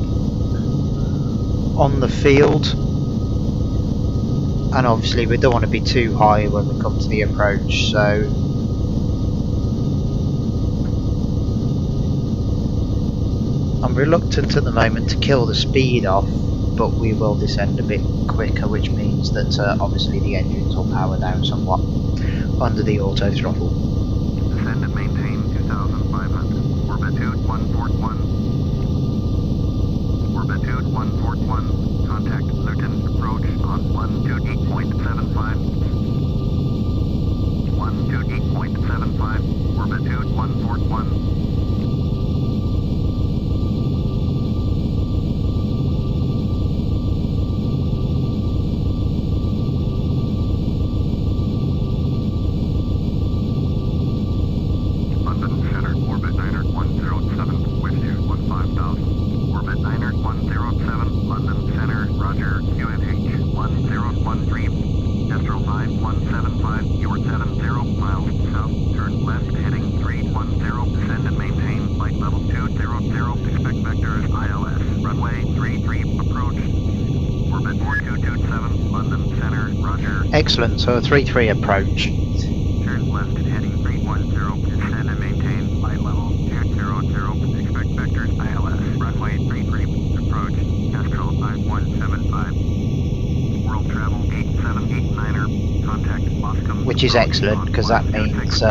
on the field. And obviously we don't want to be too high when we come to the approach, so I'm reluctant at the moment to kill the speed off, but we will descend a bit quicker, which means that obviously the engines will power down somewhat under the auto throttle. Descend and maintain 2,500. Orbitude 141. Orbitude 141. Contact Lieutenant approach on 128.75. 128.75. Orbitude 141. Excellent, so a 3-3 approach. Turn left at heading 310, descend and maintain flight level 200, expect vectors ILS, runway 33. World travel 8789er, contact Moscow. Which is excellent, because that means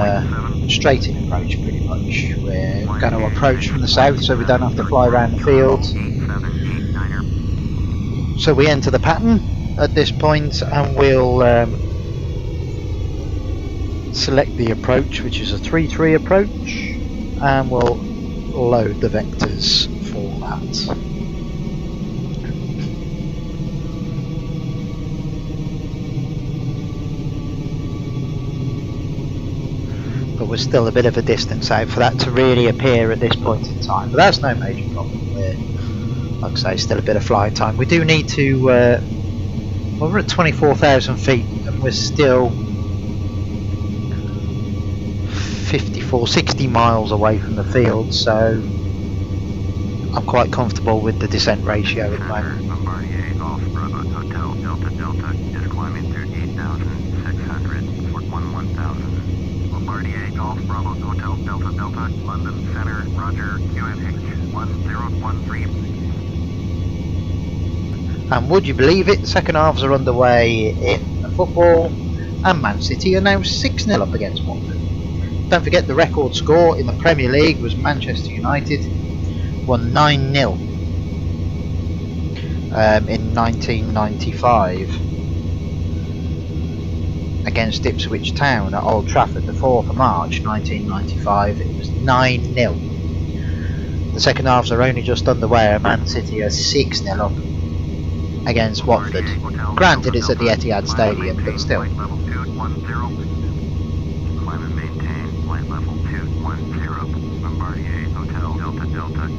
straight in approach pretty much. We're going to approach from the south, so we don't have to fly around the field. So we enter the pattern at this point, and we'll select the approach, which is a 3-3 approach, and we'll load the vectors for that. But we're still a bit of a distance out for that to really appear at this point in time, but that's no major problem. We're, like I say, still a bit of flying time. We do need to, well, we're at 24,000 feet and we're still 60 miles away from the field, so I'm quite comfortable with the descent ratio at the moment. Bombardier Golf Bravo Hotel Delta Delta is climbing through 8,600 for 1000. Bombardier Golf Bravo Hotel Delta Delta, London Center, Roger, QNH 1013. And would you believe it, the second halves are underway in football, and Man City are now 6-0 up against Watford. Don't forget the record score in the Premier League was Manchester United won 9-0 in 1995 against Ipswich Town at Old Trafford, the 4th of March 1995. It was 9-0. The second halves are only just underway and Man City are 6-0 up against Watford. Granted, it's at the Etihad Stadium, but still. Bombardier Hotel Delta Delta.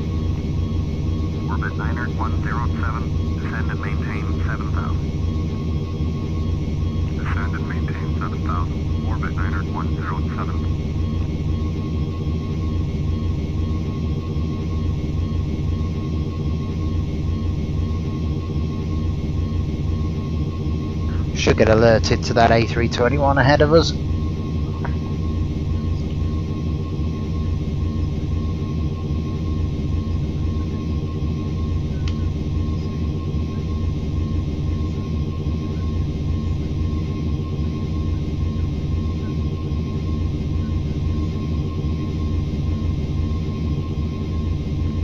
Orbit 90107, descend and maintain 7000. Descend and maintain 7000. Orbit 90107. Should get alerted to that A321 ahead of us.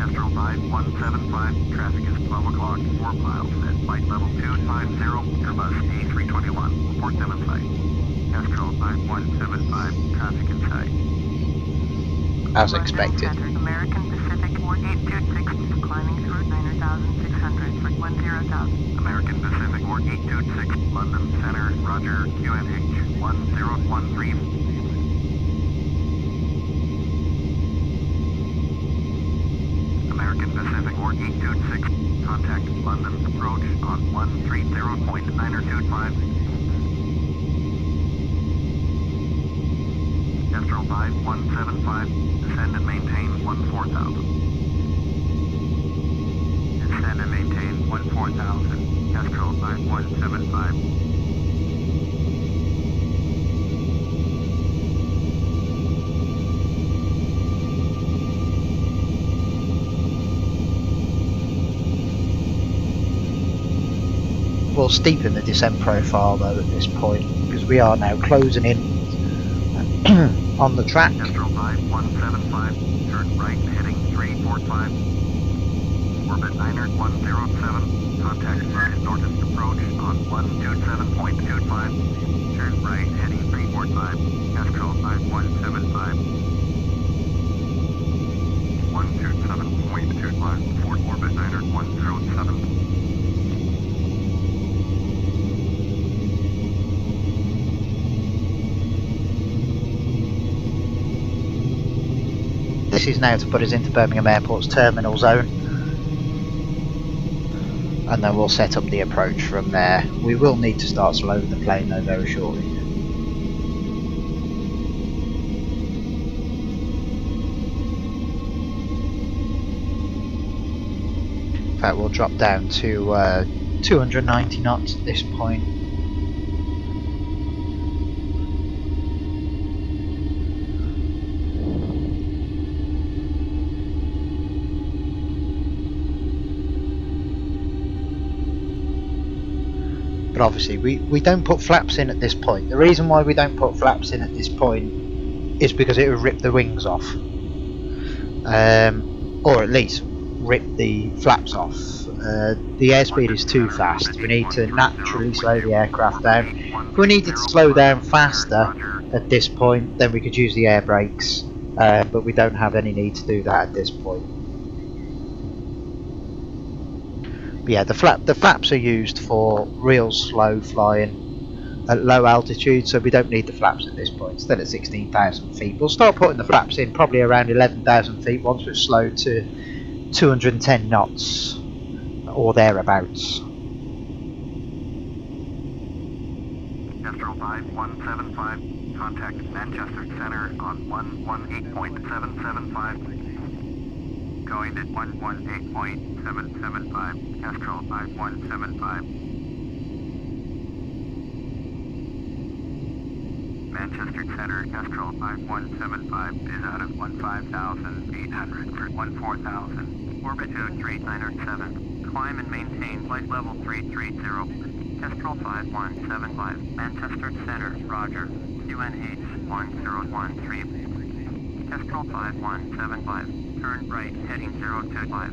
Astro 5175, traffic is 12 o'clock, 4 miles at flight level 250, Airbus A321, report them in sight. Astro 5175, traffic in sight. As expected. American Pacific 4826, climbing through 9,600 for 10,000. American Pacific 4826, London Center, Roger, QNH 1013. American Pacific 4826, contact London approach on 130.925. Astro 5175, descend and maintain 14,000. Descend and maintain 14,000. Astro 5175. We'll steepen the descent profile though at this point, because we are now closing in on the track. Astro 5175, turn right heading 345. Orbit 90107, contact northeast approach on 127.25. Turn right heading 345. Astro 5175. 127.25, Fort Orbit 90107. This is now to put us into Birmingham Airport's terminal zone, and then we'll set up the approach from there. We will need to start slowing the plane though very shortly. In fact, we'll drop down to 290 knots at this point. but obviously we don't put flaps in at this point. The reason why we don't put flaps in at this point is because it would rip the wings off, or at least rip the flaps off. The airspeed is too fast. We need to naturally slow the aircraft down. If we needed to slow down faster at this point, then we could use the air brakes, but we don't have any need to do that at this point. But yeah, the flaps are used for real slow flying at low altitude, so we don't need the flaps at this point. Still at 16,000 feet. We'll start putting the flaps in probably around 11,000 feet once we've slowed to 210 knots or thereabouts. Astro 5175, contact Manchester Center on 118.775. Going at 118.775, Astro 5175. Manchester Center, Astro 5175 is out of 15,800 for 14,000. Orbit 23907. Climb and maintain flight level 330. Astro 5175. Manchester Center, Roger. QNH 1013. Astro 5175. Turn right heading 025.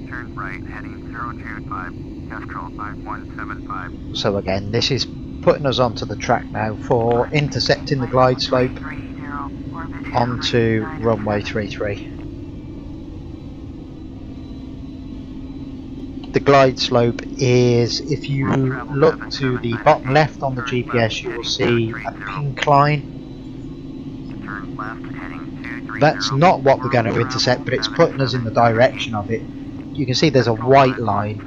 Turn right heading 025. Astro 5175. So again, this is putting us onto the track now for intercepting the glide slope onto runway 33. The glide slope is, if you look to the bottom left on the GPS, you will see a pink line. That's not what we're going to intercept, but it's putting us in the direction of it. You can see there's a white line.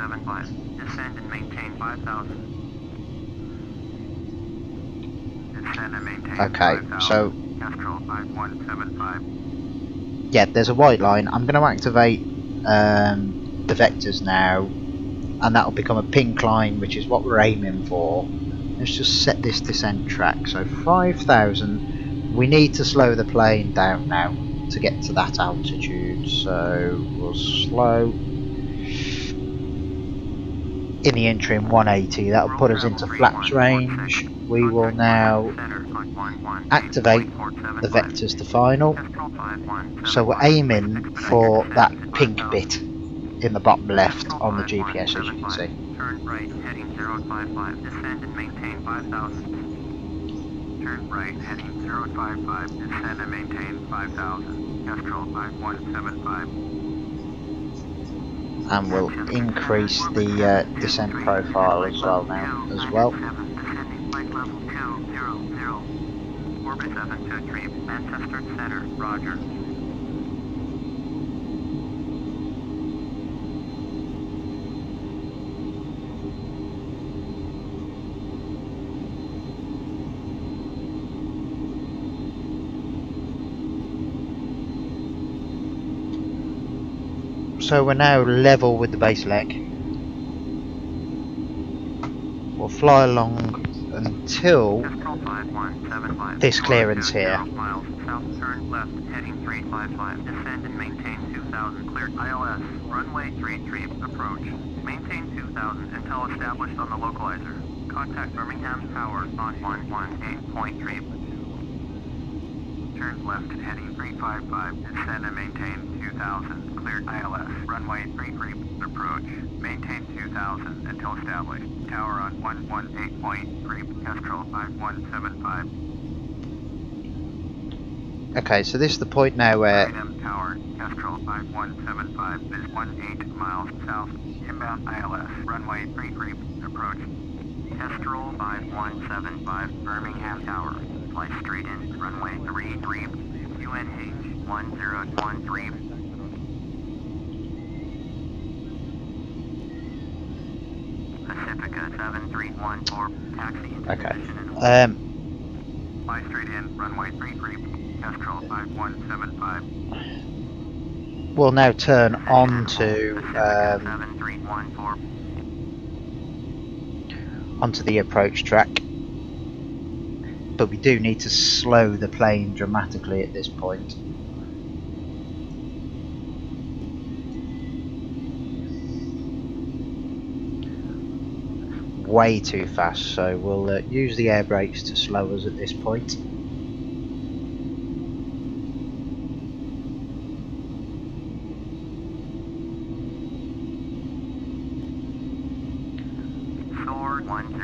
Descend and maintain 5,000. Okay, so yeah, there's a white line. I'm going to activate the vectors now, and that will become a pink line, which is what we're aiming for. Let's just set this descent track. So 5,000. We need to slow the plane down now to get to that altitude. So we'll slow in the interim 180. That will put us into flaps range. We will now activate the vectors to final. So we're aiming for that pink bit in the bottom left on the GPS, as you can see. Turn right heading 055. Descend and maintain 5,000. Turn right heading 055. Descend and maintain 5,000. Astro 5175. And we'll increase the descent profile as well now as well. Orbit 723, Manchester Center, Roger. So we're now level with the base leg. We'll fly along until this clearance here. Miles south, turn left, heading 355. Descend and maintain 2,000. Cleared. ILS, runway 33, approach. Maintain 2,000 until established on the localizer. Contact Birmingham Tower on 118.3. Turn left, heading 355. Descend and maintain 2,000. Cleared. ILS, runway 33, approach. Maintain 2,000 until established. Tower on 118.3. Astro 5175. Okay, so this is the point now where Tower, Astro 5175 is 18 miles south. Inbound ILS, runway 33, approach. Astro 5175, Birmingham Tower. Fly straight in, runway 33, QNH 1013. Pacifica 7314, taxi. okay. Fly straight in, runway 33, Astro 5175. We'll now turn onto onto the approach track, but we do need to slow the plane dramatically at this point. way too fast, so we'll use the air brakes to slow us at this point.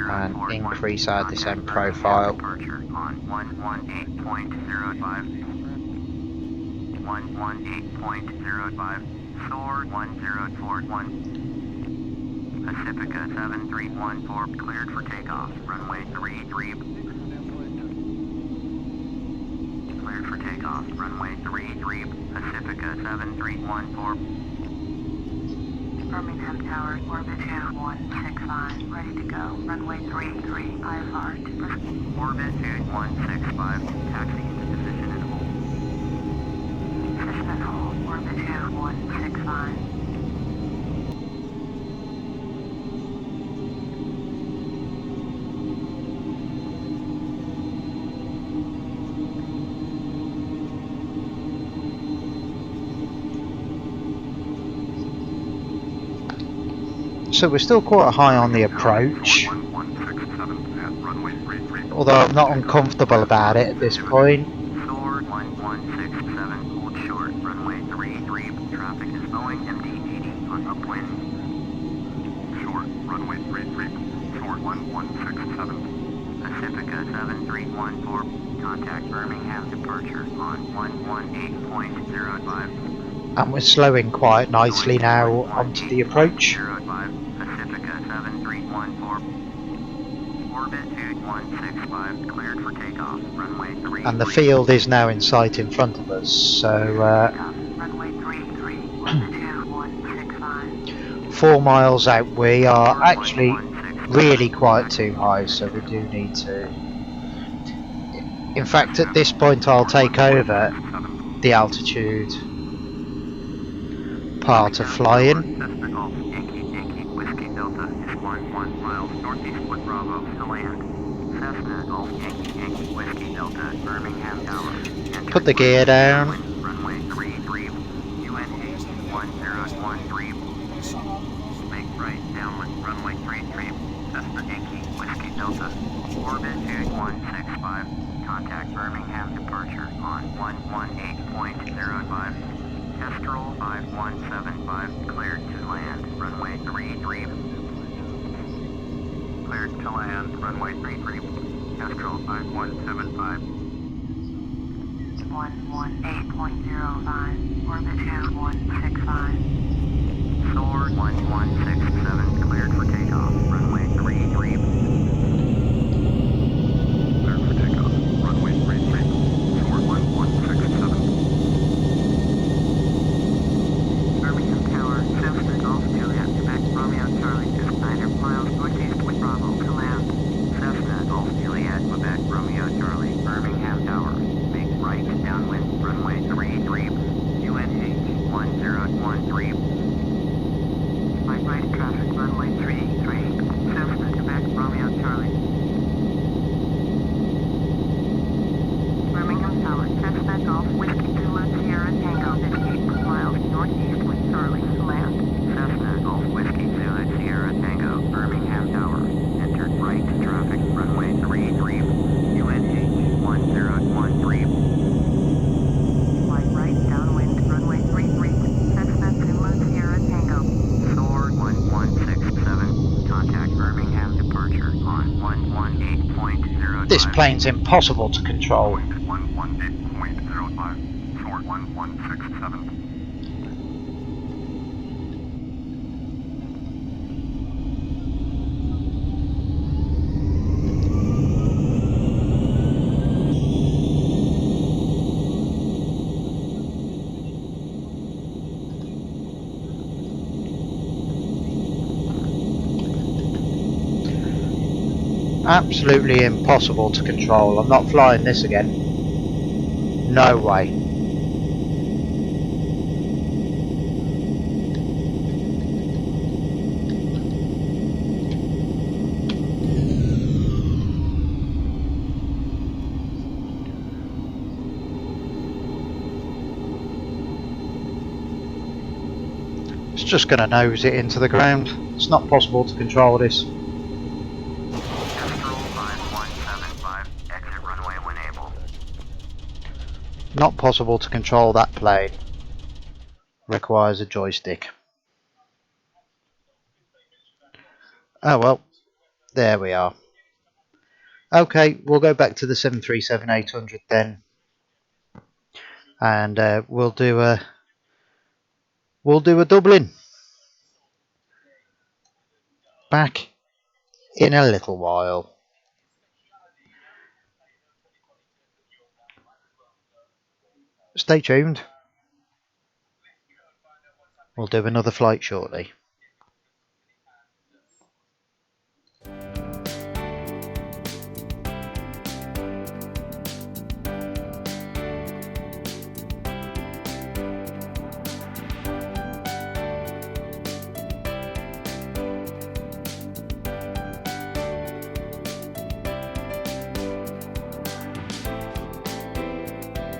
And increase our descent profile. Departure on 118.05. 118.05. Soar 1041. Pacifica 7314 cleared for takeoff. Runway 33. Cleared for takeoff. Runway 33. Pacifica 7314. Birmingham Tower, orbit 2165, ready to go. Runway 33, IFR to orbit 2165, taxi into position and hold. Position and hold, orbit 2165. So we're still quite high on the approach, although I'm not uncomfortable about it at this point. Soar 1167, hold short, runway 33, traffic is Boeing MD-80 on upwind. Short, runway 33, short 1167. Pacifica 7314, contact Birmingham departure on 118.05. And we're slowing quite nicely now onto the approach. Pacifica 7314. Orbit 2165 cleared for takeoff. Runway 3. And the field is now in sight in front of us, so runway 33, orbit 2165. 4 miles out we are actually really quite too high, so we do need to. In fact, at this point I'll take over the altitude part of flying. Cessna Golf, Yankee, Whiskey Delta is 11 miles northeast with Bravo to land. Cessna Golf, Yankee, Whiskey Delta, Birmingham Tower. Put the gear down. Runway 33, UNH 1013. Make right downwind, runway 33, Cessna Yankee, Whiskey Delta. Orbit 2165, contact Birmingham departure on 118.05. Kestrel 5175, cleared to land, runway 33. Cleared to land, runway 33. Kestrel 5175. 118.05, orbit 2165. Soar 1167, cleared for takeoff, runway 33. Cleared for takeoff, runway 33. Soar 1167. Birmingham Tower, Cessna Golf Juliet, Quebec, Romeo Charlie, is 9 miles northeast with Bravo to land. Cessna Golf Juliet, Quebec, Romeo Charlie, Birmingham Tower. Make right downwind, runway 33, UNH 1013. Find right traffic, runway 33, Cessna Quebec, Romeo Charlie. Birmingham Tower, Cessna Golf, Whiskey Zulu, Sierra Tango, is 8 miles northeast with Charlie to land. Cessna Golf, Whiskey Zulu, Sierra Tango, Birmingham Tower. Entered right traffic, runway 33, UNH 1013. Flight right downwind, runway 33, Cessna Zulu, Sierra Tango. Soar 1167, contact Birmingham departure on 118.05. This plane's impossible to control. 118.05, short 1167. Absolutely impossible to control. I'm not flying this again. No way. It's just going to nose it into the ground. It's not possible to control this. Not possible to control that plane. Requires a joystick. Oh well, there we are. Okay, we'll go back to the 737-800 then, and we'll do a Dublin. Back in a little while. Stay tuned. We'll do another flight shortly.